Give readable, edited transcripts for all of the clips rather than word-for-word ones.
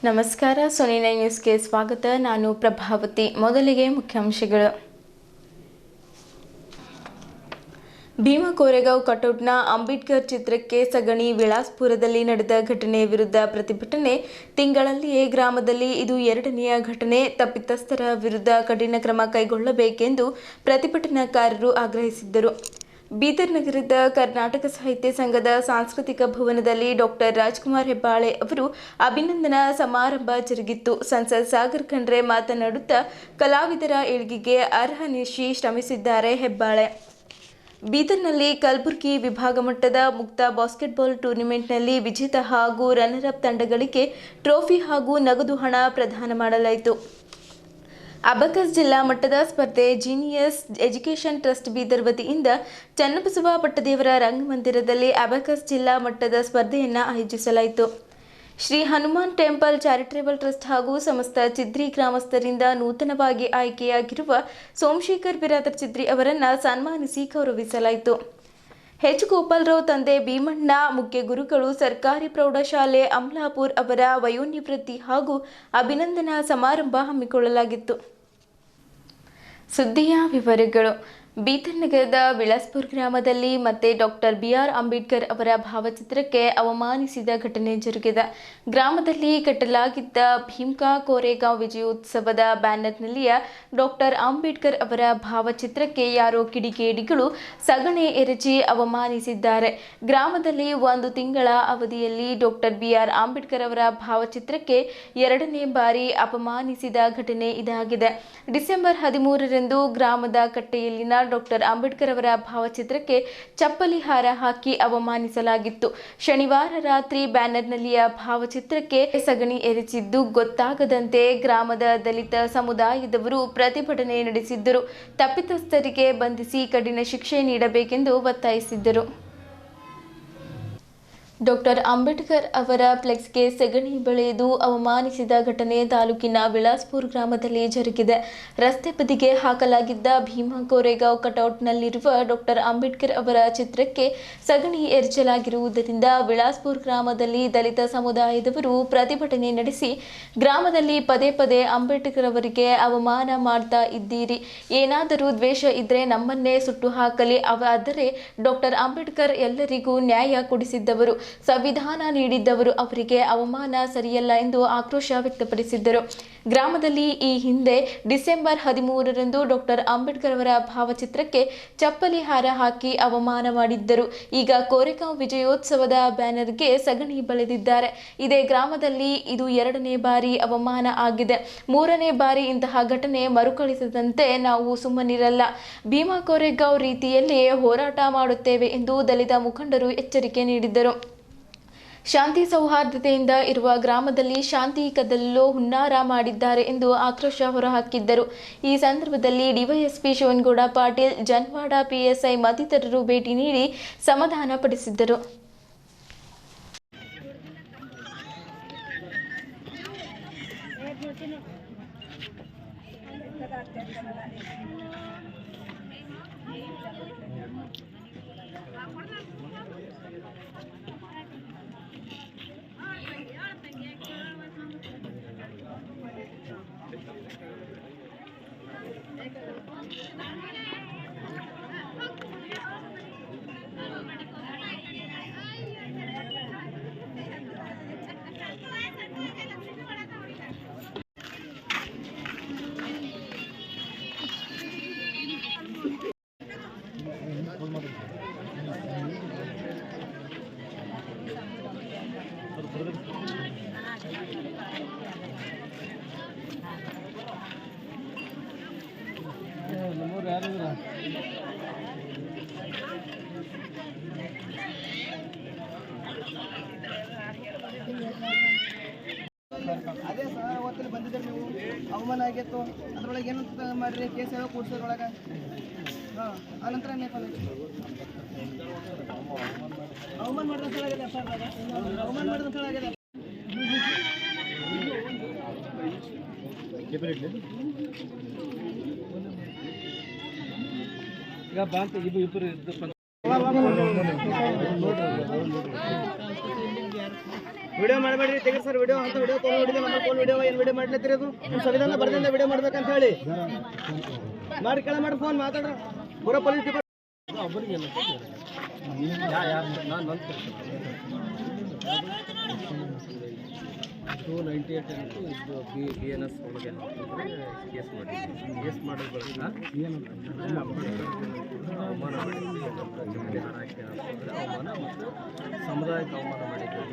ನಮಸ್ಕಾರ, ಸೊನಿ9 ನ್ಯೂಸ್ಗೆ ಸ್ವಾಗತ. ನಾನು ಪ್ರಭಾವತಿ. ಮೊದಲಿಗೆ ಮುಖ್ಯಾಂಶಗಳು. ಭೀಮಾ ಕೋರೆಗಾಂವ್ ಕಟೌಟ್ನ ಅಂಬೇಡ್ಕರ್ ಚಿತ್ರಕ್ಕೆ ಸಗಣಿ. ವಿಲಾಸ್ಪುರದಲ್ಲಿ ನಡೆದ ಘಟನೆ ವಿರುದ್ಧ ಪ್ರತಿಭಟನೆ. ತಿಂಗಳಲ್ಲಿಯೇ ಗ್ರಾಮದಲ್ಲಿ ಇದು ಎರಡನೆಯ ಘಟನೆ. ತಪ್ಪಿತಸ್ಥರ ವಿರುದ್ಧ ಕಠಿಣ ಕ್ರಮ ಕೈಗೊಳ್ಳಬೇಕೆಂದು ಪ್ರತಿಭಟನಾಕಾರರು ಆಗ್ರಹಿಸಿದ್ದರು. ಬೀದರ್ ನಗರದ ಕರ್ನಾಟಕ ಸಾಹಿತ್ಯ ಸಂಘದ ಸಾಂಸ್ಕೃತಿಕ ಭವನದಲ್ಲಿ ಡಾಕ್ಟರ್ ರಾಜ್ಕುಮಾರ್ ಹೆಬ್ಬಾಳೆ ಅವರು ಅಭಿನಂದನಾ ಸಮಾರಂಭ ಜರುಗಿತು. ಸಂಸದ್ ಸಾಗರ್ ಖಂಡ್ರೆ ಮಾತನಾಡುತ್ತಾ, ಕಲಾವಿದರ ಏಳ್ಗೆಗೆ ಅಹರ್ನಿಶಿ ಶ್ರಮಿಸಿದ್ದಾರೆ ಹೆಬ್ಬಾಳೆ. ಬೀದರ್ನಲ್ಲಿ ಕಲಬುರಗಿ ವಿಭಾಗ ಮಟ್ಟದ ಮುಕ್ತ ಬಾಸ್ಕೆಟ್ಬಾಲ್ ಟೂರ್ನಿಮೆಂಟ್ನಲ್ಲಿ ವಿಜೇತ ಹಾಗೂ ರನ್ನರ್ ಅಪ್ ತಂಡಗಳಿಗೆ ಟ್ರೋಫಿ ಹಾಗೂ ನಗದು ಹಣ ಪ್ರದಾನ ಮಾಡಲಾಯಿತು. ಅಬಾಕಸ್ ಜಿಲ್ಲಾ ಮಟ್ಟದ ಸ್ಪರ್ಧೆ ಜೀನಿಯಸ್ ಎಜುಕೇಷನ್ ಟ್ರಸ್ಟ್ ಬೀದರ್ ವತಿಯಿಂದ ಚನ್ನಬಸವ ಪಟ್ಟದೇವರ ರಂಗಮಂದಿರದಲ್ಲಿ ಅಬಾಕಸ್ ಜಿಲ್ಲಾ ಮಟ್ಟದ ಸ್ಪರ್ಧೆಯನ್ನು ಆಯೋಜಿಸಲಾಯಿತು. Shri Hanuman temple charitable trust ಹಾಗೂ ಸಮಸ್ತ ಚಿದ್ರಿ ಗ್ರಾಮಸ್ಥರಿಂದ ನೂತನವಾಗಿ ಆಯ್ಕೆಯಾಗಿರುವ ಸೋಮಶೇಖರ್ ಬಿರಾದರ್ ಚಿದ್ರಿ ಅವರನ್ನು ಸನ್ಮಾನಿಸಿ ಗೌರವಿಸಲಾಯಿತು. ಎಚ್ ಗೋಪಾಲರಾವ್ ತಂದೆ ಭೀಮಣ್ಣ, ಮುಖ್ಯ ಗುರುಗಳು, ಸರ್ಕಾರಿ ಪ್ರೌಢಶಾಲೆ ಅಮಲಾಪುರ್ ಅವರ ವಯೋನಿವೃತ್ತಿ ಹಾಗೂ ಅಭಿನಂದನಾ ಸಮಾರಂಭ ಹಮ್ಮಿಕೊಳ್ಳಲಾಗಿತ್ತು. ಸುದ್ದಿಯ ವಿವರಗಳು. ಬೀದರ್ ನಗರದ ವಿಲಾಸ್ಪುರ ಗ್ರಾಮದಲ್ಲಿ ಮತ್ತೆ ಡಾಕ್ಟರ್ ಬಿ.ಆರ್. ಅಂಬೇಡ್ಕರ್ ಅವರ ಭಾವಚಿತ್ರಕ್ಕೆ ಅವಮಾನಿಸಿದ ಘಟನೆ ಜರುಗಿದೆ. ಗ್ರಾಮದಲ್ಲಿ ಕಟ್ಟಲಾಗಿದ್ದ ಭೀಮಾ ಕೋರೆಗಾಂವ್ ವಿಜಯೋತ್ಸವದ ಬ್ಯಾನರ್ನಲ್ಲಿಯ ಡಾಕ್ಟರ್ ಅಂಬೇಡ್ಕರ್ ಅವರ ಭಾವಚಿತ್ರಕ್ಕೆ ಯಾರೋ ಕಿಡಿಗೇಡಿಗಳು ಸಗಣಿ ಎರಚಿ ಅವಮಾನಿಸಿದ್ದಾರೆ. ಗ್ರಾಮದಲ್ಲಿ ಒಂದು ತಿಂಗಳ ಅವಧಿಯಲ್ಲಿ ಡಾಕ್ಟರ್ ಬಿ.ಆರ್. ಅಂಬೇಡ್ಕರ್ ಅವರ ಭಾವಚಿತ್ರಕ್ಕೆ ಎರಡನೇ ಬಾರಿ ಅಪಮಾನಿಸಿದ ಘಟನೆ ಇದಾಗಿದೆ. ಡಿಸೆಂಬರ್ 13ರಂದು ಗ್ರಾಮದ ಕಟ್ಟೆಯಲ್ಲಿನ ಡಾಕ್ಟರ್ ಅಂಬೇಡ್ಕರ್ ಅವರ ಭಾವಚಿತ್ರಕ್ಕೆ ಚಪ್ಪಲಿ ಹಾರ ಹಾಕಿ ಅವಮಾನಿಸಲಾಗಿತ್ತು. ಶನಿವಾರ ರಾತ್ರಿ ಬ್ಯಾನರ್ನಲ್ಲಿಯ ಭಾವಚಿತ್ರಕ್ಕೆ ಸಗಣಿ ಎರಚಿದ್ದು ಗೊತ್ತಾಗದಂತೆ ಗ್ರಾಮದ ದಲಿತ ಸಮುದಾಯದವರು ಪ್ರತಿಭಟನೆ ನಡೆಸಿದ್ದರು. ತಪ್ಪಿತಸ್ಥರಿಗೆ ಬಂಧಿಸಿ ಕಠಿಣ ಶಿಕ್ಷೆ ನೀಡಬೇಕೆಂದು ಒತ್ತಾಯಿಸಿದ್ದರು. ಡಾಕ್ಟರ್ ಅಂಬೇಡ್ಕರ್ ಅವರ ಫ್ಲೆಕ್ಸ್ಗೆ ಸಗಣಿ ಬಳಿದು ಅವಮಾನಿಸಿದ ಘಟನೆ ತಾಲೂಕಿನ ವಿಲಾಸ್ಪುರ ಗ್ರಾಮದಲ್ಲಿ ಜರುಗಿದೆ. ರಸ್ತೆ ಬದಿಗೆ ಹಾಕಲಾಗಿದ್ದ ಭೀಮಾ ಕೋರೆಗಾಂವ್ ಕಟೌಟ್ನಲ್ಲಿರುವ ಡಾಕ್ಟರ್ ಅಂಬೇಡ್ಕರ್ ಅವರ ಚಿತ್ರಕ್ಕೆ ಸಗಣಿ ಎರಚಲಾಗಿರುವುದರಿಂದ ವಿಲಾಸ್ಪುರ ಗ್ರಾಮದಲ್ಲಿ ದಲಿತ ಸಮುದಾಯದವರು ಪ್ರತಿಭಟನೆ ನಡೆಸಿ ಗ್ರಾಮದಲ್ಲಿ ಪದೇ ಪದೇ ಅಂಬೇಡ್ಕರ್ ಅವರಿಗೆ ಅವಮಾನ ಮಾಡ್ತಾ ಇದ್ದೀರಿ, ಏನಾದರೂ ದ್ವೇಷ ಇದ್ರೆ ನಮ್ಮನ್ನೇ ಸುಟ್ಟು ಹಾಕಲಿ, ಆದರೆ ಡಾಕ್ಟರ್ ಅಂಬೇಡ್ಕರ್ ಎಲ್ಲರಿಗೂ ನ್ಯಾಯ ಕೊಡಿಸಿದ್ದವರು, ಸಂವಿಧಾನ ನೀಡಿದ್ದವರು, ಅವರಿಗೆ ಅವಮಾನ ಸರಿಯಲ್ಲ ಎಂದು ಆಕ್ರೋಶ ವ್ಯಕ್ತಪಡಿಸಿದ್ದರು. ಗ್ರಾಮದಲ್ಲಿ ಈ ಹಿಂದೆ ಡಿಸೆಂಬರ್ 13ರಂದು ಡಾಕ್ಟರ್ ಅಂಬೇಡ್ಕರ್ ಅವರ ಭಾವಚಿತ್ರಕ್ಕೆ ಚಪ್ಪಲಿ ಹಾರ ಹಾಕಿ ಅವಮಾನ ಮಾಡಿದ್ದರು. ಈಗ ಕೋರೆಗಾಂವ್ ವಿಜಯೋತ್ಸವದ ಬ್ಯಾನರ್ಗೆ ಸಗಣಿ ಬಳಿದಿದ್ದಾರೆ. ಇದೇ ಗ್ರಾಮದಲ್ಲಿ ಇದು ಎರಡನೇ ಬಾರಿ ಅವಮಾನ ಆಗಿದೆ. ಮೂರನೇ ಬಾರಿ ಇಂತಹ ಘಟನೆ ಮರುಕಳಿಸದಂತೆ ನಾವು ಸುಮ್ಮನಿರಲ್ಲ. ಭೀಮಾ ಕೋರೆಗಾಂವ್ ರೀತಿಯಲ್ಲೇ ಹೋರಾಟ ಮಾಡುತ್ತೇವೆ ಎಂದು ದಲಿತ ಮುಖಂಡರು ಎಚ್ಚರಿಕೆ ನೀಡಿದರು. ಶಾಂತಿ ಸೌಹಾರ್ದತೆಯಿಂದ ಇರುವ ಗ್ರಾಮದಲ್ಲಿ ಶಾಂತಿ ಕದಲಲು ಹುನ್ನಾರ ಮಾಡಿದ್ದಾರೆ ಎಂದು ಆಕ್ರೋಶ ಹೊರಹಾಕಿದ್ದರು. ಈ ಸಂದರ್ಭದಲ್ಲಿ ಡಿವೈಎಸ್ಪಿ ಶಿವನಗೌಡ ಪಾಟೀಲ್, ಜನವಾಡ ಪಿಎಸ್ಐ ಮತ್ತಿತರರು ಭೇಟಿ ನೀಡಿ ಸಮಾಧಾನ ಪಡಿಸಿದ್ದರು. ಅದೇ ಸರ್ ಅವತ್ತಲ್ಲಿ ಬಂದಿದ್ದರೆ ನೀವು ಅವಮಾನ ಆಗಿತ್ತು, ಅದರೊಳಗೆ ಏನು ಮಾಡಿರಿ, ಕೇಸ್ ಯಾವ ಕೂಡ್ಸೋದ್ರೊಳಗೆ. ಹಾಂ, ಆನಂತರ ಅವಮಾನ ಮಾಡಿದ ಸ್ಥಳಾಗಿದೆ ಸರ್, ಅವಮಾನ ಮಾಡಿದ ಸ್ಥಳಾಗಿದೆ. ಈಗ ಬ್ಯಾಂಕ್ ಇಬ್ಬರು ವಿಡಿಯೋ ಮಾಡಬೇಡ್ರಿ, ತೆಗೀರಿ ಸರ್ ವಿಡಿಯೋ ಅಂತ. ವಿಡಿಯೋ ತೊಗೊಂಡು ಹೊಡಿದೆ ನಮ್ಮ ಫೋನ್ ವಿಡಿಯೋ ಏನು ವಿಡಿಯೋ ಮಾಡ್ಲತ್ತೀರಿ? ಅದು ನಿಮ್ಮ ಸಂವಿಧಾನ ಬರ್ದಿಂದ ವಿಡಿಯೋ ಮಾಡ್ಬೇಕಂತ ಹೇಳಿ ಮಾಡಿ ಕೆಳ ಮಾಡಿ ಫೋನ್ ಮಾತಾಡ್ರ ಪೂರ ಪೊಲೀಸ್ ಡಿಪಾರ್ಟ್ಮೆಂಟ್ BNS ಒಳಗೆ ಕೇಸ್ ಮಾಡಿದ್ವಿ. ಕೇಸ್ ಮಾಡೋದು ಅವಮಾನ ಮಾಡಿದ್ವಿ, ಅವಮಾನ ಮತ್ತು ಸಮುದಾಯಕ್ಕೆ ಅವಮಾನ ಮಾಡಿದ್ವಿ.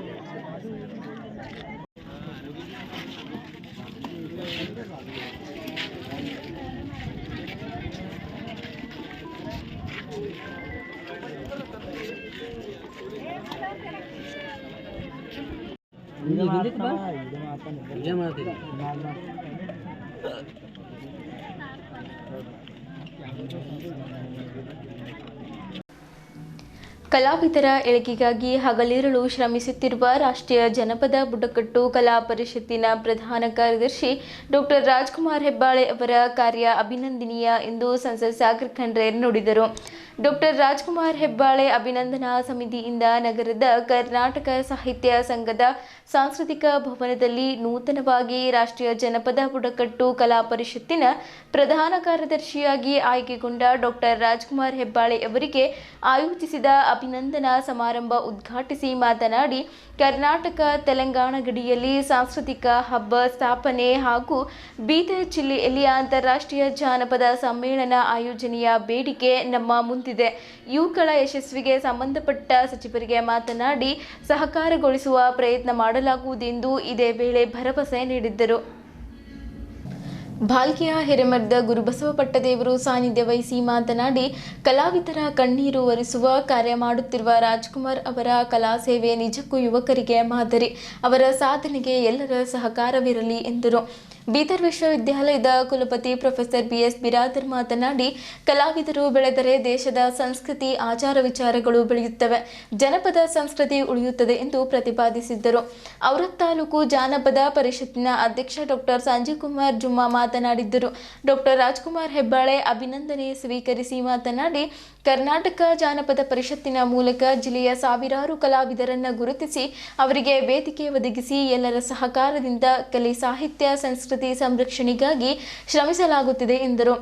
ಕಲಾವಿದರ ಏಳಿಗೆಗಾಗಿ ಹಗಲಿರುಳು ಶ್ರಮಿಸುತ್ತಿರುವ ರಾಷ್ಟ್ರೀಯ ಜನಪದ ಬುಡಕಟ್ಟು ಕಲಾ ಪರಿಷತ್ತಿನ ಪ್ರಧಾನ ಕಾರ್ಯದರ್ಶಿ ಡಾಕ್ಟರ್ ರಾಜ್ಕುಮಾರ್ ಹೆಬ್ಬಾಳೆ ಅವರ ಕಾರ್ಯ ಅಭಿನಂದನೀಯ ಎಂದು ಸಂಸದ ಸಾಗರ್ ಖಂಡ್ರೆ ನುಡಿದರು. ಡಾಕ್ಟರ್ ರಾಜ್ಕುಮಾರ್ ಹೆಬ್ಬಾಳೆ ಅಭಿನಂದನಾ ಸಮಿತಿಯಿಂದ ನಗರದ ಕರ್ನಾಟಕ ಸಾಹಿತ್ಯ ಸಂಘದ ಸಾಂಸ್ಕೃತಿಕ ಭವನದಲ್ಲಿ ನೂತನವಾಗಿ ರಾಷ್ಟ್ರೀಯ ಜನಪದ ಬುಡಕಟ್ಟು ಕಲಾ ಪರಿಷತ್ತಿನ ಪ್ರಧಾನ ಕಾರ್ಯದರ್ಶಿಯಾಗಿ ಆಯ್ಕೆಗೊಂಡ ಡಾಕ್ಟರ್ ರಾಜ್ಕುಮಾರ್ ಹೆಬ್ಬಾಳೆ ಅವರಿಗೆ ಆಯೋಜಿಸಿದ ಅಭಿನಂದನಾ ಸಮಾರಂಭ ಉದ್ಘಾಟಿಸಿ ಮಾತನಾಡಿ, ಕರ್ನಾಟಕ ತೆಲಂಗಾಣ ಗಡಿಯಲ್ಲಿ ಸಾಂಸ್ಕೃತಿಕ ಹಬ್ಬ ಸ್ಥಾಪನೆ ಹಾಗೂ ಬೀದರ್ ಜಿಲ್ಲೆಯಲ್ಲಿ ಅಂತಾರಾಷ್ಟ್ರೀಯ ಜಾನಪದ ಸಮ್ಮೇಳನ ಆಯೋಜನೆಯ ಬೇಡಿಕೆ ನಮ್ಮ ಮುಂದಿದೆ. ಇವುಗಳ ಯಶಸ್ವಿಗೆ ಸಂಬಂಧಪಟ್ಟ ಸಚಿವರಿಗೆ ಮಾತನಾಡಿ ಸಹಕಾರಗೊಳಿಸುವ ಪ್ರಯತ್ನ ಮಾಡಲಾಗುವುದೆಂದು ಇದೇ ವೇಳೆ ಭರವಸೆ ನೀಡಿದ್ದರು. ಭಾಲ್ಕಿಯ ಹಿರೇಮಠದ ಗುರುಬಸವ ಪಟ್ಟದೇವರು ಸಾನ್ನಿಧ್ಯ ವಹಿಸಿ ಮಾತನಾಡಿ, ಕಲಾವಿದರ ಕಣ್ಣೀರು ಒರೆಸುವ ಕಾರ್ಯ ಮಾಡುತ್ತಿರುವ ರಾಜ್ಕುಮಾರ್ ಅವರ ಕಲಾ ಸೇವೆ ನಿಜಕ್ಕೂ ಯುವಕರಿಗೆ ಮಾದರಿ. ಅವರ ಸಾಧನೆಗೆ ಎಲ್ಲರ ಸಹಕಾರವಿರಲಿ ಎಂದರು. ಬೀದರ್ ವಿಶ್ವವಿದ್ಯಾಲಯದ ಕುಲಪತಿ ಪ್ರೊಫೆಸರ್ BS ಬಿರಾದರ್ ಮಾತನಾಡಿ, ಕಲಾವಿದರು ಬೆಳೆದರೆ ದೇಶದ ಸಂಸ್ಕೃತಿ ಆಚಾರ ವಿಚಾರಗಳು ಬೆಳೆಯುತ್ತವೆ, ಜನಪದ ಸಂಸ್ಕೃತಿ ಉಳಿಯುತ್ತದೆ ಎಂದು ಪ್ರತಿಪಾದಿಸಿದ್ದರು. ಔರತ್ ತಾಲೂಕು ಜಾನಪದ ಪರಿಷತ್ತಿನ ಅಧ್ಯಕ್ಷ ಡಾಕ್ಟರ್ ಸಂಜೀವ್ ಕುಮಾರ್ ಜುಮ್ಮಾ ಮಾತನಾಡಿದ್ದರು. ಡಾಕ್ಟರ್ ರಾಜ್ಕುಮಾರ್ ಹೆಬ್ಬಾಳೆ ಅಭಿನಂದನೆ ಸ್ವೀಕರಿಸಿ ಮಾತನಾಡಿ, ಕರ್ನಾಟಕ ಜಾನಪದ ಪರಿಷತ್ತಿನ ಮೂಲಕ ಜಿಲ್ಲೆಯ ಸಾವಿರಾರು ಕಲಾವಿದರನ್ನು ಗುರುತಿಸಿ ಅವರಿಗೆ ವೇದಿಕೆ ಒದಗಿಸಿ ಎಲ್ಲರ ಸಹಕಾರದಿಂದ ಕಲೆ ಸಾಹಿತ್ಯ ಸಂಸ್ಕೃತಿ ಸಂರಕ್ಷಣೆಗಾಗಿ ಶ್ರಮಿಸಲಾಗುತ್ತಿದೆ ಎಂದರು.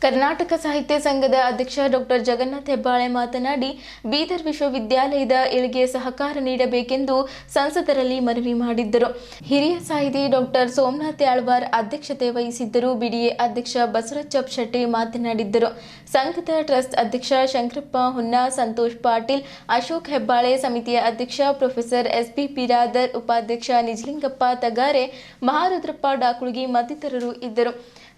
ಕರ್ನಾಟಕ ಸಾಹಿತ್ಯ ಸಂಘದ ಅಧ್ಯಕ್ಷ ಡಾಕ್ಟರ್ ಜಗನ್ನಾಥ್ ಹೆಬ್ಬಾಳೆ ಮಾತನಾಡಿ, ಬೀದರ್ ವಿಶ್ವವಿದ್ಯಾಲಯದ ಏಳಿಗೆ ಸಹಕಾರ ನೀಡಬೇಕೆಂದು ಸಂಸದರಲ್ಲಿ ಮನವಿ ಮಾಡಿದ್ದರು. ಹಿರಿಯ ಸಾಹಿತಿ ಡಾಕ್ಟರ್ ಸೋಮನಾಥ್ ಯಾಳ್ವಾರ್ ಅಧ್ಯಕ್ಷತೆ ವಹಿಸಿದ್ದರು. BDA ಅಧ್ಯಕ್ಷ ಬಸವರಾಜ್ ಶೆಟ್ಟಿ ಮಾತನಾಡಿದ್ದರು. ಸಂಘದ ಟ್ರಸ್ಟ್ ಅಧ್ಯಕ್ಷ ಶಂಕರಪ್ಪ ಹೊನ್ನ, ಸಂತೋಷ್ ಪಾಟೀಲ್, ಅಶೋಕ್ ಹೆಬ್ಬಾಳೆ, ಸಮಿತಿಯ ಅಧ್ಯಕ್ಷ ಪ್ರೊಫೆಸರ್ SB ಬಿರಾದರ್, ಉಪಾಧ್ಯಕ್ಷ ನಿಜಲಿಂಗಪ್ಪ ತಗಾರೆ, ಮಹಾರುದ್ರಪ್ಪ ಡಾಕುಳಗಿ ಮತ್ತಿತರರು ಇದ್ದರು.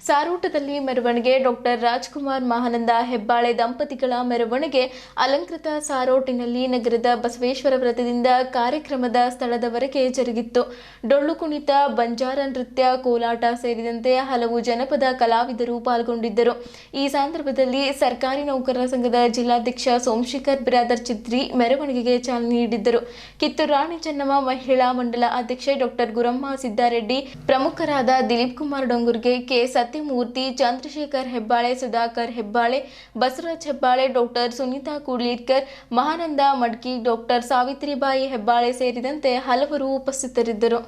ಸಾರೋಟದಲ್ಲಿ ಮೆರವಣಿಗೆ ಡಾಕ್ಟರ್ ರಾಜ್ಕುಮಾರ್ ಮಹಾನಂದ ಹೆಬ್ಬಾಳೆ ದಂಪತಿಗಳ ಮೆರವಣಿಗೆ ಅಲಂಕೃತ ಸಾರೋಟಿನಲ್ಲಿ ನಗರದ ಬಸವೇಶ್ವರ ವೃತ್ತದಿಂದ ಕಾರ್ಯಕ್ರಮದ ಸ್ಥಳದವರೆಗೆ ಜರುಗಿತ್ತು. ಡೊಳ್ಳು ಕುಣಿತ, ಬಂಜಾರ ನೃತ್ಯ, ಕೋಲಾಟ ಸೇರಿದಂತೆ ಹಲವು ಜನಪದ ಕಲಾವಿದರು ಪಾಲ್ಗೊಂಡಿದ್ದರು. ಈ ಸಂದರ್ಭದಲ್ಲಿ ಸರ್ಕಾರಿ ನೌಕರರ ಸಂಘದ ಜಿಲ್ಲಾಧ್ಯಕ್ಷ ಸೋಮಶೇಖರ್ ಬಿರಾದರ್ ಚಿತ್ರಿ ಮೆರವಣಿಗೆಗೆ ಚಾಲನೆ ನೀಡಿದ್ದರು. ಕಿತ್ತೂರು ರಾಣಿ ಚೆನ್ನಮ್ಮ ಮಹಿಳಾ ಮಂಡಲ ಅಧ್ಯಕ್ಷೆ ಡಾಕ್ಟರ್ ಗುರಮ್ಮ ಸಿದ್ದಾರೆಡ್ಡಿ, ಪ್ರಮುಖರಾದ ದಿಲೀಪ್ ಕುಮಾರ್ ಡೊಂಗುರ್ಗೆ, ಕೆ ಸತ್ಯಮೂರ್ತಿ, ಚಂದ್ರಶೇಖರ್ ಹೆಬ್ಬಾಳೆ, ಸುಧಾಕರ್ ಹೆಬ್ಬಾಳೆ, ಬಸವರಾಜ್ ಹೆಬ್ಬಾಳೆ, ಡಾಕ್ಟರ್ ಸುನೀತಾ ಕೂಡ್ಲಿಕರ್, ಮಹಾನಂದ ಮಡ್ಕಿ, ಡಾಕ್ಟರ್ ಸಾವಿತ್ರಿಬಾಯಿ ಹೆಬ್ಬಾಳೆ ಸೇರಿದಂತೆ ಹಲವರು ಉಪಸ್ಥಿತರಿದ್ದರು.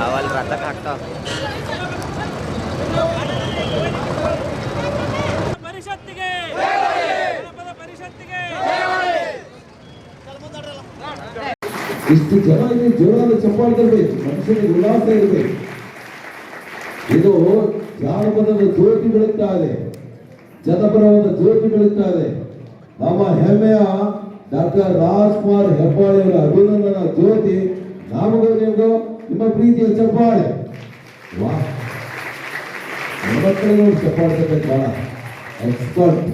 ಅವಲ್ ರಥ ಹಾಕ್ತಾವ. ಪರಿಷತ್ತಿಗೆ ಜನಪದ ಪರಿಷತ್ತಿಗೆ ಇಷ್ಟು ಜನ ಇಲ್ಲಿ ಜೋರಾದ ಚಪ್ಪಾಳೆ ತರಬೇಕು, ಮನುಷ್ಯನಿಗೆ ಉಲ್ಲಾಸ ಇರಬೇಕು. ಇದು ಜಾನಪದದ ಜ್ಯೋತಿ ಬೆಳಗ್ತಾ ಇದೆ, ಜನಪರವಾದ ಜ್ಯೋತಿ ಬೆಳಗ್ತಾ ಇದೆ. ನಮ್ಮ ಹೆಮ್ಮೆಯ ಡಾಕ್ಟರ್ ರಾಜ್ಕುಮಾರ್ ಹೆಬ್ಬಾಳೆ ಅವರ ಅಭಿನಂದನಾ ಜ್ಯೋತಿ ನಮಗೂ ನಿಮಗೂ ನಿಮ್ಮ ಪ್ರೀತಿಯ ಚಪ್ಪಾಳೆ. ವಾ, ಹೆಣ್ಮಕ್ಳಿಗೆ ನೋಡಿ ಚಪ್ಪಾಳೆ ತರಬೇಕು, ಬಹಳ ಎಕ್ಸ್ಪರ್ಟ್.